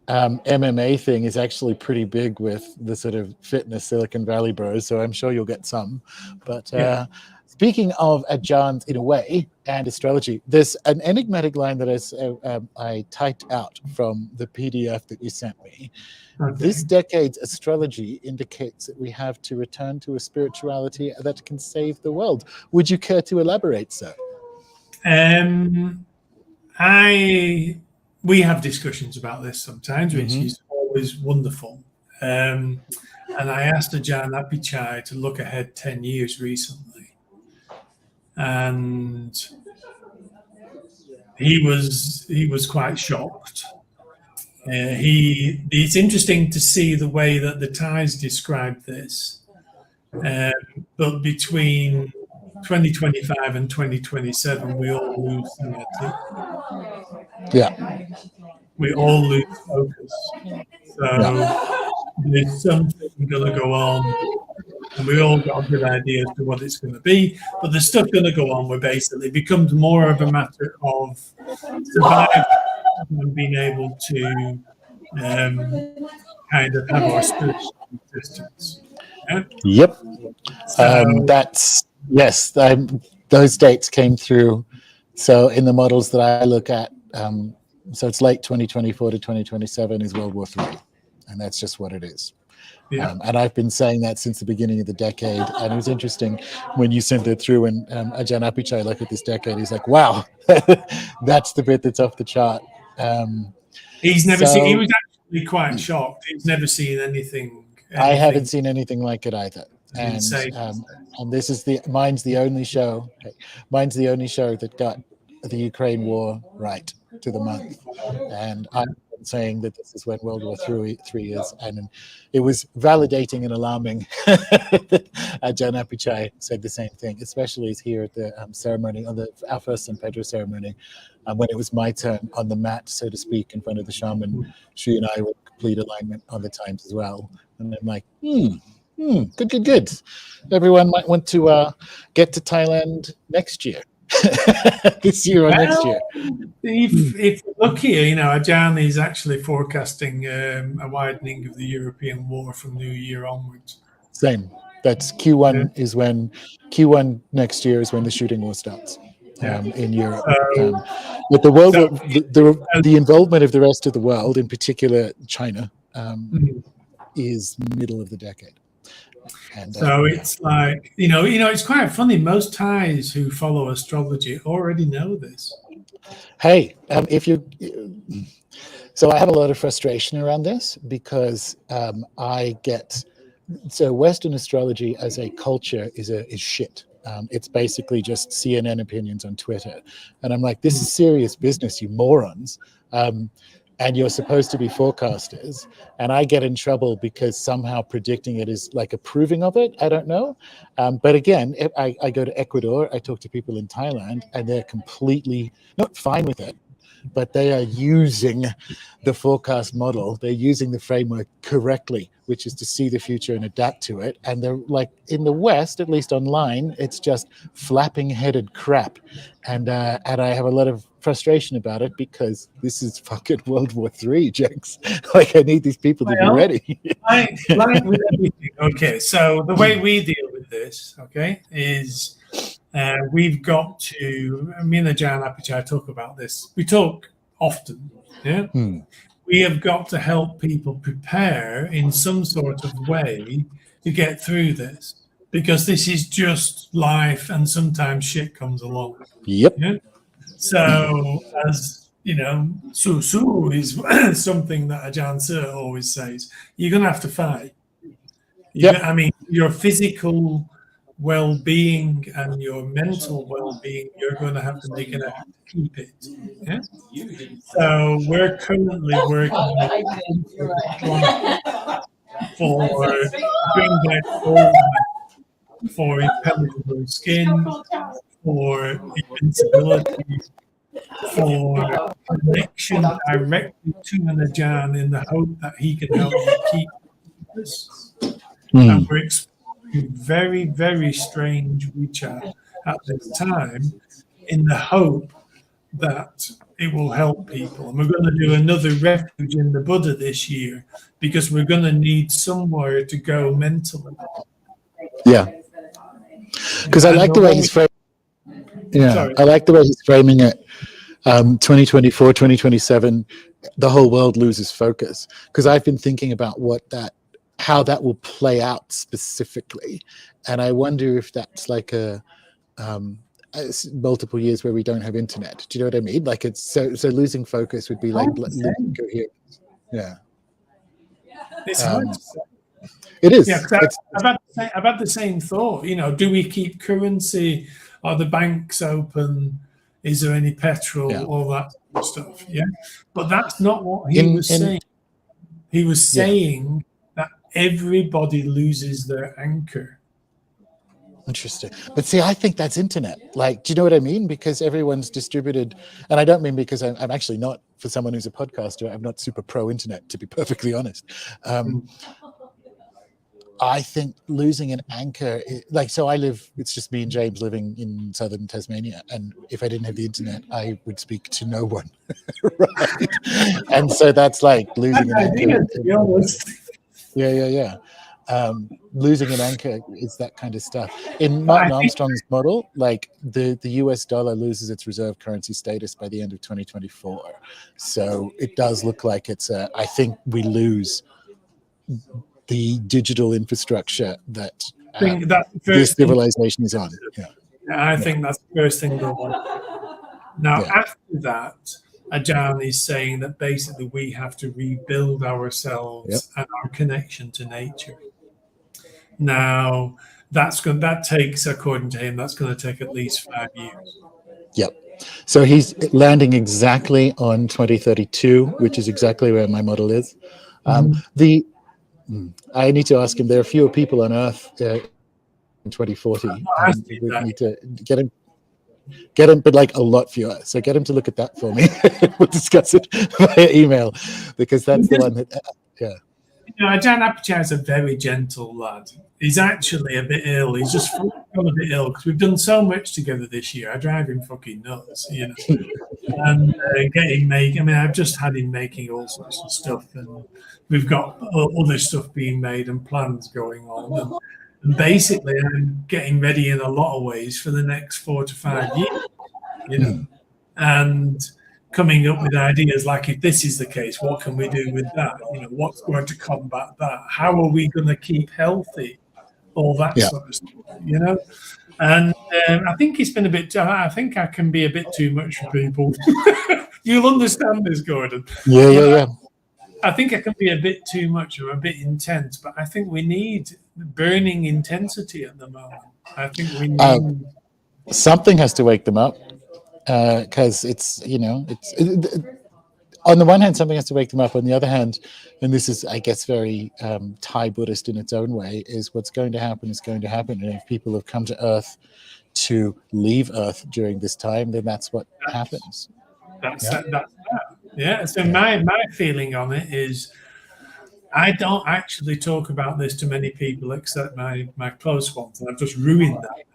MMA thing is actually pretty big with the sort of fitness Silicon Valley bros, so I'm sure you'll get some. But speaking of Adjarns in a way and astrology, there's an enigmatic line that I typed out from the PDF that you sent me. Okay. This decade's astrology indicates that we have to return to a spirituality that can save the world. Would you care to elaborate, sir? We have discussions about this sometimes, which is always wonderful. And I asked Adjarn Apichai to look ahead 10 years recently. And he was quite shocked. It's interesting to see the way that the Thais describe this. But between 2025 and 2027, we all lose sanity. Yeah. We all lose focus. So there's something going to go on, and we all got a good idea as to what it's going to be. But there's stuff going to go on where basically it becomes more of a matter of surviving and being able to kind of have our spiritual existence. Yeah? Yep. So, those dates came through. So in the models that I look at, so it's late 2024 to 2027 is World War III, and that's just what it is. Yeah. And I've been saying that since the beginning of the decade. And it was interesting when you sent it through and Adjarn Apichai looked at this decade. He's like, wow, that's the bit that's off the chart. He's never seen, he was actually quite shocked. He's never seen anything. I haven't seen anything like it either. And this is mine's the only show that got the Ukraine war right to the month. And I'm saying that this is when World War III is, and it was validating and alarming. Adjarn Apichai said the same thing, especially here at the ceremony, on our first San Pedro ceremony, when it was my turn on the mat, so to speak, in front of the shaman. She and I were in complete alignment on the times as well. And I'm like, good. Everyone might want to get to Thailand next year. This year or next year. If you're lucky, Adjarn is actually forecasting a widening of the European war from New Year onwards. Same. That's Q1 is when Q1 next year is when the shooting war starts in Europe. But the world, the involvement of the rest of the world, in particular China, is middle of the decade. And, it's like, it's quite funny. Most Thais who follow astrology already know this. Hey, so I have a lot of frustration around this because Western astrology as a culture is shit. It's basically just CNN opinions on Twitter. And I'm like, this is serious business, you morons. And you're supposed to be forecasters, and I get in trouble because somehow predicting it is like approving of it. I don't know. But again, if I go to Ecuador, I talk to people in Thailand, and they're completely not fine with it, but they are using the forecast model. They're using the framework correctly, which is to see the future and adapt to it. And they're like, in the West, at least online, it's just flapping-headed crap. And I have a lot of frustration about it because this is fucking World War III, Jenx. Like, I need these people to be ready. like with everything. Okay, so the way we deal with this, okay, is we've got to, me and Adjarn Apichai talk about this. We talk often, yeah? We have got to help people prepare in some sort of way to get through this, because this is just life and sometimes shit comes along. Yep. Yeah? So, as you know, su is something that Ajahn Sir always says, you're going to have to fight. I mean, your physical well-being and your mental well-being, you're going to have to make an effort to keep it. Yeah? So we're currently working for bring back all for impenetrable skin, for invincibility, for connection directly to an Ajahn in the hope that he can help you keep this. And we're exploring very, very strange WeChat at this time in the hope that it will help people. And we're going to do another refuge in the Buddha this year because we're going to need somewhere to go mentally. Yeah. Because I like the way he's framing. Yeah, I like the way he's framing it. 2024, 2027, the whole world loses focus. Because I've been thinking about how that will play out specifically, and I wonder if that's like a multiple years where we don't have internet. Do you know what I mean? Like, it's so losing focus would be like losing coherence. Yeah, it's hard to say. It is. Yeah, I've had the same thought. You know, do we keep currency? Are the banks open? Is there any petrol? All that stuff. Yeah, but that's not what he was saying. He was saying that everybody loses their anchor. Interesting. But see, I think that's internet. Like, do you know what I mean? Because everyone's distributed, and I don't mean because I'm actually not, for someone who's a podcaster, I'm not super pro internet, to be perfectly honest. I think losing an anchor, so it's just me and James living in southern Tasmania, and if I didn't have the internet, I would speak to no one. Right? And so that's like losing an anchor. To be honest. Yeah. Losing an anchor is that kind of stuff. In Martin Armstrong's model, like the US dollar loses its reserve currency status by the end of 2024. So it does look like I think we lose the digital infrastructure that this civilization is on. I think that's the first thing going on. Now, after that, Ajahn is saying that basically we have to rebuild ourselves and our connection to nature. Now, that takes, according to him, that's going to take at least 5 years. Yep. So he's landing exactly on 2032, which is exactly where my model is. I need to ask him. There are fewer people on Earth in 2040. We need to get him, but like a lot fewer. So get him to look at that for me. We'll discuss it via email, because that's the one that. You know, Adjarn Apichai is a very gentle lad. He's actually a bit ill. He's just got a bit ill because we've done so much together this year. I drive him fucking nuts, you know. And I've just had him making all sorts of stuff, and we've got other stuff being made and plans going on. And basically, I'm getting ready in a lot of ways for the next 4 to 5 years, you know, and coming up with ideas like, if this is the case, what can we do with that? You know, what's going to combat that? How are we going to keep healthy? All that sort of stuff, you know. And I think it's been a bit. I think I can be a bit too much for people. You'll understand this, Gordon. Yeah. I think I can be a bit too much or a bit intense, but I think we need burning intensity at the moment. I think we need something has to wake them up, because it's on the one hand, something has to wake them up. On the other hand, and this is, I guess, very Thai Buddhist in its own way, is what's going to happen is going to happen. And if people have come to Earth to leave Earth during this time, then that's what happens. That's that. Yeah. So my feeling on it is, I don't actually talk about this to many people except my close ones, and I've just ruined that.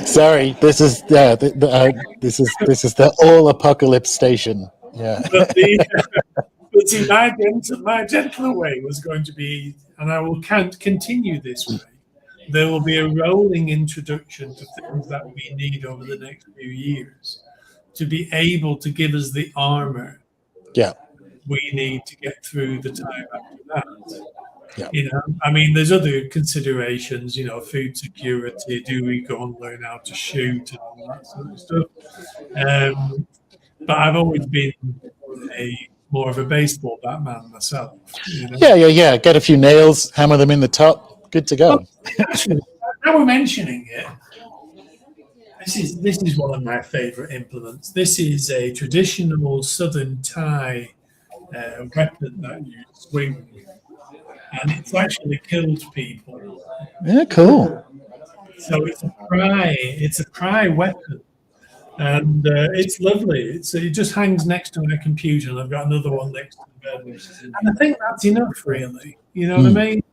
Sorry, this is this is the all apocalypse station. Yeah. But see, my gentler way was going to be, and I will continue this way. There will be a rolling introduction to things that we need over the next few years to be able to give us the armor we need to get through the time after that. Yeah. I mean, there's other considerations, food security. Do we go and learn how to shoot and all that sort of stuff? But I've always been more of a baseball bat man myself. Yeah. Get a few nails, hammer them in the top, good to go. Well, actually, now we're mentioning it, this is one of my favourite implements. This is a traditional southern Thai weapon that you swing with, and it's actually killed people. Yeah, cool. So it's a pry weapon, and it's lovely. It just hangs next to my computer, and I've got another one next to the bed, and I think that's enough, really. You know what I mean?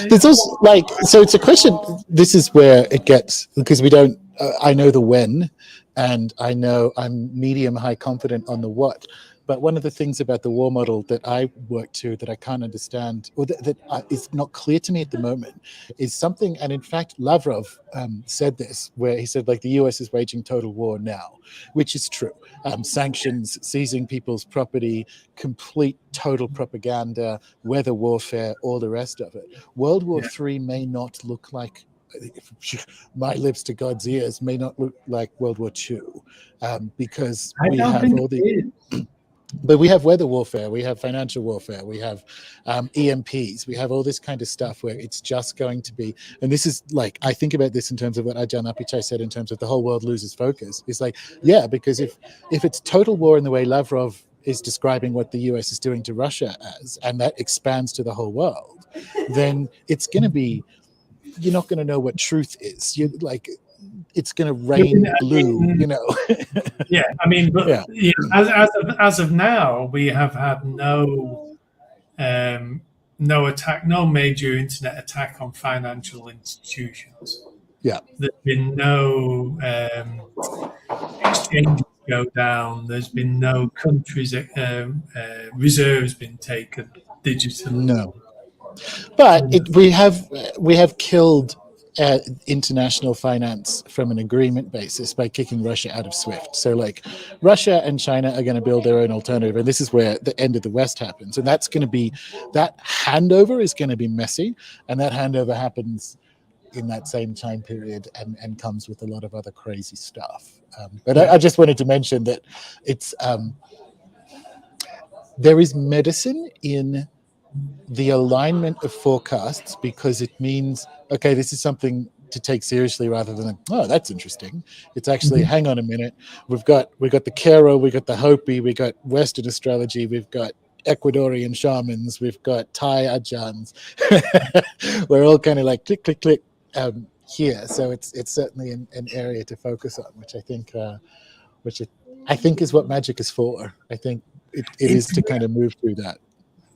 There's also so it's a question. This is where it gets, because we don't. I know the when, and I know I'm medium high confident on the what. But one of the things about the war model that I work to that I can't understand, or that is not clear to me at the moment, is something. And in fact, Lavrov said this, where he said, the US is waging total war now, which is true. Sanctions, seizing people's property, complete total propaganda, weather warfare, all the rest of it. World War III may not look like, my lips to God's ears, may not look like World War II, because we have all the. But we have weather warfare, we have financial warfare, we have EMPs, we have all this kind of stuff where it's just going to be, and this is I think about this in terms of what Adjarn Apichai said in terms of the whole world loses focus. It's because if it's total war in the way Lavrov is describing what the US is doing to Russia as, and that expands to the whole world, then it's going to be, you're not going to know what truth is. It's going to rain blue, Yeah, I mean, but as of now, we have had no attack, no major internet attack on financial institutions. Yeah, there's been no exchanges go down. There's been no countries' reserves been taken digitally. No, but we have killed international finance from an agreement basis by kicking Russia out of SWIFT. So Russia and China are going to build their own alternative, and this is where the end of the West happens. And that's going to be, that handover is going to be messy, and that handover happens in that same time period and comes with a lot of other crazy stuff. But I just wanted to mention that it's there is medicine in the alignment of forecasts, because it means, okay, this is something to take seriously rather than, oh, that's interesting. It's actually, hang on a minute, we've got the Kero, we got the Hopi, we got Western astrology, we've got Ecuadorian shamans, we've got Thai adjuncts. We're all kind of click, click, click here. So it's certainly an area to focus on, which I think is what magic is for. I think it is to kind of move through that.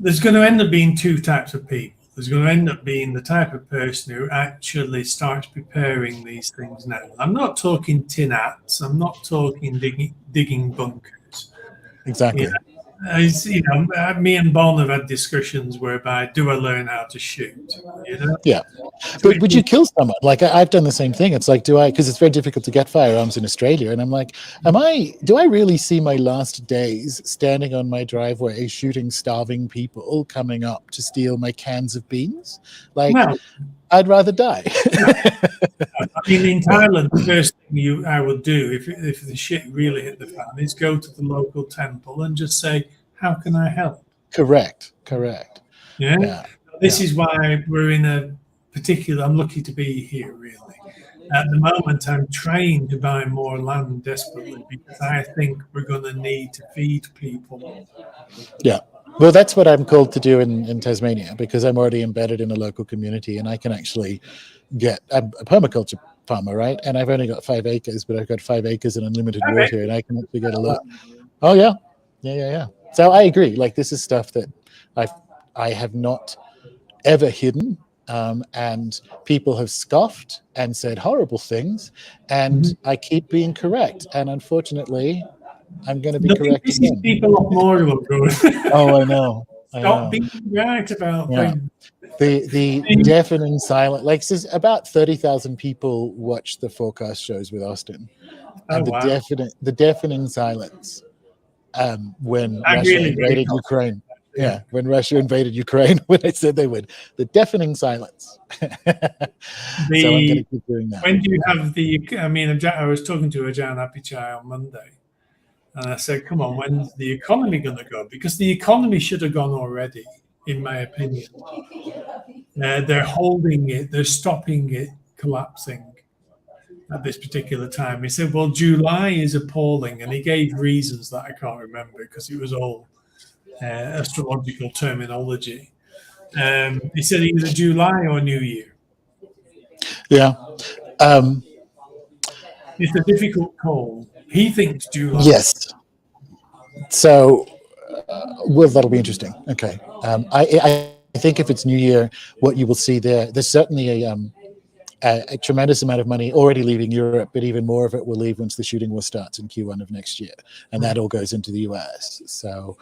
There's going to end up being two types of people. There's going to end up being the type of person who actually starts preparing these things now. I'm not talking tin hats. I'm not talking digging bunkers. Exactly. Me and Bon have had discussions whereby, do I learn how to shoot? Yeah. But would you kill someone? I've done the same thing. It's do I, because it's very difficult to get firearms in Australia. And I'm do I really see my last days standing on my driveway shooting starving people coming up to steal my cans of beans? I'd rather die. I mean, in Thailand, the first thing I would do if the shit really hit the fan is go to the local temple and just say, how can I help? Correct. Yeah. This is why we're in a particular, I'm lucky to be here, really. At the moment, I'm trying to buy more land desperately because I think we're going to need to feed people. Yeah. Well, that's what I'm called to do in Tasmania, because I'm already embedded in a local community, and I can actually get a permaculture farmer, right? And I've only got 5 acres, but I've got 5 acres and unlimited water, and I can actually get a lot. Oh yeah. So I agree. Like, this is stuff that I have not ever hidden, and people have scoffed and said horrible things, and I keep being correct. And unfortunately, I'm going to be correct again. People off more of them. Oh, I know. Stop being right about things. The deafening silence. Like, about 30,000 people watch the forecast shows with Austin, and the deafening silence when Russia invaded Ukraine. Yeah, when Russia invaded Ukraine, when I said they would, the deafening silence. So I'm going to keep doing that. When do you have I was talking to Adjarn Apichai on Monday, and I said, come on, when's the economy going to go? Because the economy should have gone already, in my opinion. They're holding it, they're stopping it collapsing at this particular time. He said, well, July is appalling, and he gave reasons that I can't remember because it was all astrological terminology. He said either July or New Year. Yeah. It's a difficult call. He thinks July. Yes. So, well, that'll be interesting. Okay. I think if it's New Year, what you will see there's certainly a tremendous amount of money already leaving Europe, but even more of it will leave once the shooting war starts in Q1 of next year, and that all goes into the US. So,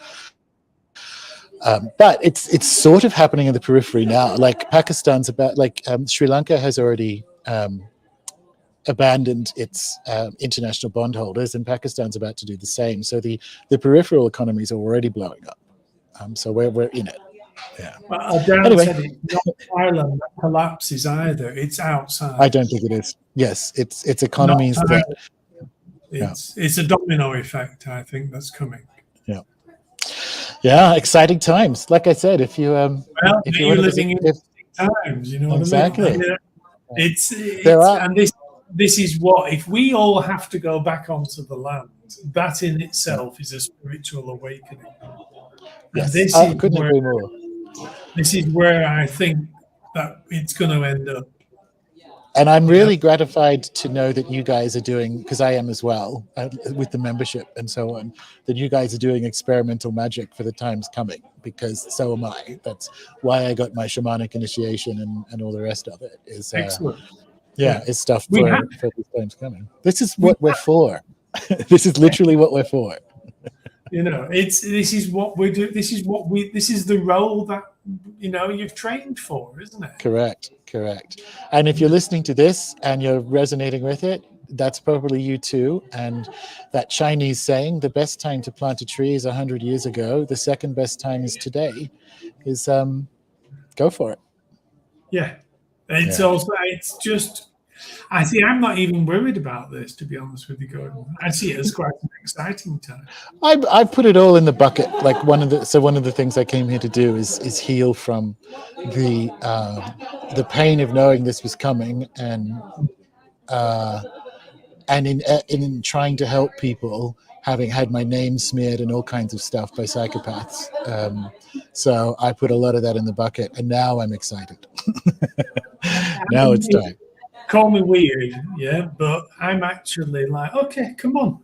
but it's sort of happening in the periphery now. Like, Pakistan's Sri Lanka has already abandoned its international bondholders, and Pakistan's about to do the same. So the peripheral economies are already blowing up. So we're in it. Yeah. Anyway, said it's not Thailand that collapses either. It's outside. I don't think it is. Yes, it's economies that. It's a domino effect, I think, that's coming. Yeah. Yeah, exciting times. Like I said, if you if you're living in times, you know exactly. what I mean? It's and this is what, if we all have to go back onto the land, that in itself is a spiritual awakening. Yes, I couldn't agree more. This is where I think that it's going to end up. And I'm really gratified to know that you guys are doing, because I am as well, with the membership and so on, that you guys are doing experimental magic for the times coming, because so am I. That's why I got my shamanic initiation and all the rest of it. Is excellent. Yeah, it's stuff for these times coming. This is what we're for. This is literally what we're for. You know, this is what we do. This is the role that, you've trained for, isn't it? Correct. And if you're listening to this and you're resonating with it, that's probably you too. And that Chinese saying, the best time to plant a tree is 100 years ago. The second best time is today. Is go for it. Yeah. It's just, I'm not even worried about this, to be honest with you, Gordon. I see it as quite an exciting time. I put it all in the bucket. Like, one of the things I came here to do is heal from the pain of knowing this was coming, and in trying to help people, having had my name smeared and all kinds of stuff by psychopaths. So I put a lot of that in the bucket, and now I'm excited. Now it's time. Call me weird, yeah, but I'm actually like, okay, come on,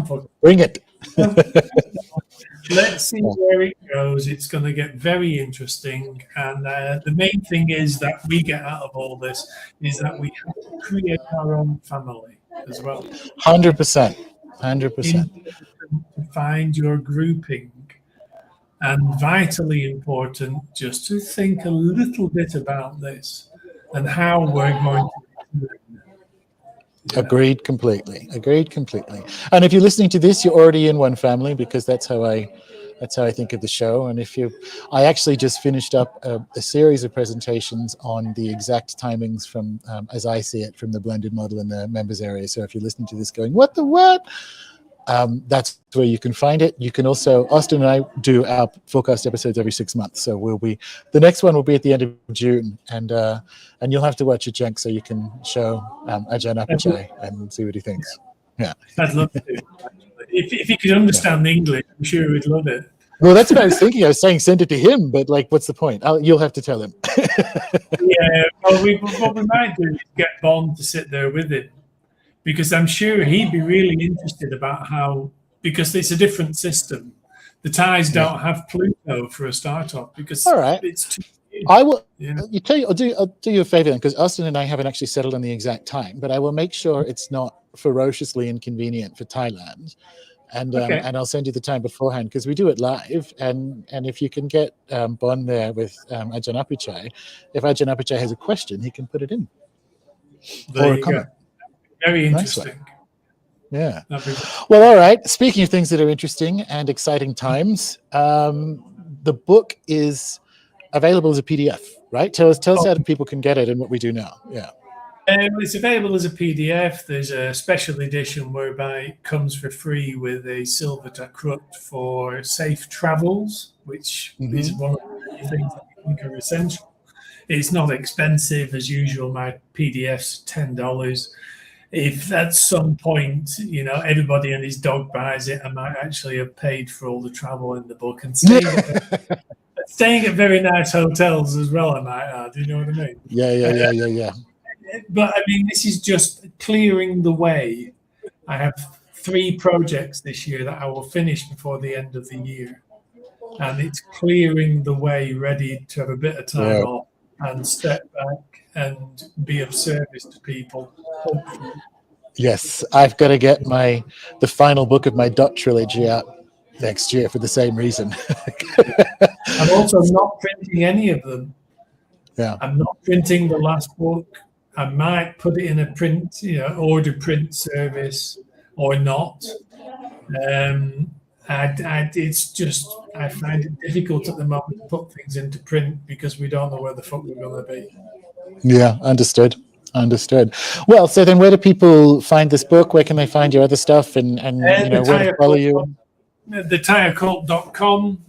folks. Bring it. Let's see where it goes. It's going to get very interesting, and the main thing is that we get out of all this is that we have to create our own family as well. 100%. To find your grouping, and vitally important, just to think a little bit about this and how we're going to. Agreed completely. And if you're listening to this, you're already in one family, because that's how I think of the show. And I actually just finished up a series of presentations on the exact timings from, as I see it, from the blended model in the members area. So if you're listening to this going, what? That's where you can find it. You can also, Austin and I do our forecast episodes every 6 months. So the next one will be at the end of June, and you'll have to watch it, Jenx, so you can show Adjarn Apichai and see what he thinks. Yeah. I'd love to. If he could understand English, I'm sure he would love it. Well, that's what I was thinking. I was saying send it to him, but like, what's the point? You'll have to tell him. Yeah, well, what we might do is get Bond to sit there with him, because I'm sure he'd be really interested about how, because it's a different system. The Thais don't have Pluto for a start off because All right. it's too big. I will. Yeah. I'll do you a favor then, because Austin and I haven't actually settled on the exact time, but I will make sure it's not ferociously inconvenient for Thailand, and and I'll send you the time beforehand, because we do it live, and if you can get Bon there with Adjarn Apichai, if Adjarn Apichai has a question, he can put it in or a comment. Very interesting. Yeah. Well, all right. Speaking of things that are interesting and exciting times, the book is available as a PDF, right? Tell us how people can get it and what we do now. Yeah. It's available as a PDF. There's a special edition whereby it comes for free with a silver takrut for safe travels, which is one of the things that I think are essential. It's not expensive as usual. My PDF's $10. If at some point, everybody and his dog buys it, I might actually have paid for all the travel in the book and staying at very nice hotels as well, I might add. You know what I mean? Yeah. But I mean, this is just clearing the way. I have 3 projects this year that I will finish before the end of the year. And it's clearing the way, ready to have a bit of time off and step back and be of service to people. Hopefully. Yes, I've got to get the final book of my dot trilogy out next year for the same reason. I'm also not printing any of them. Yeah, I'm not printing the last book. I might put it in a print, order print service or not. It's just, I find it difficult at the moment to put things into print because we don't know where the fuck we're going to be. Yeah, understood. Well, so then where do people find this book? Where can they find your other stuff and where to follow you? ThaiOccult.com.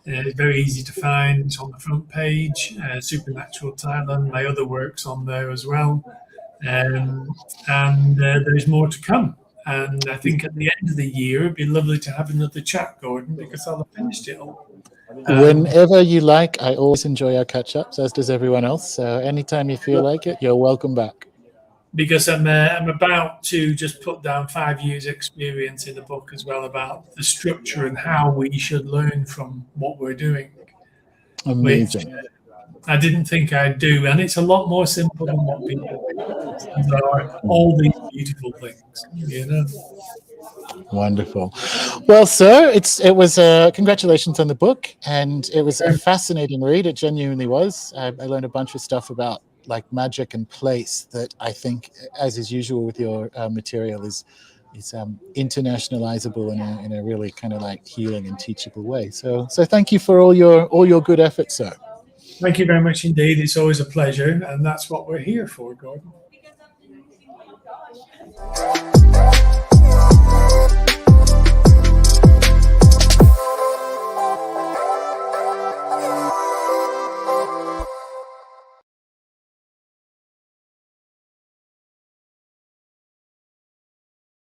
It's very easy to find. It's on the front page. Supernatural Thailand. My other work's on there as well. And there's more to come. And I think at the end of the year, it'd be lovely to have another chat, Gordon, because I'll have finished it all. Whenever you like. I always enjoy our catch-ups, as does everyone else. So anytime you feel like it, you're welcome back. Because I'm about to just put down 5 years' experience in the book as well about the structure and how we should learn from what we're doing. Amazing. Which, I didn't think I'd do, and it's a lot more simple than what people think. There are all these beautiful things, Wonderful. Well, sir, it was congratulations on the book, and it was a fascinating read. It genuinely was. I learned a bunch of stuff about like magic and place that I think, as is usual with your material, is internationalizable in a really kind of like healing and teachable way. So thank you for all your good efforts, sir. Thank you very much indeed. It's always a pleasure, and that's what we're here for, Gordon.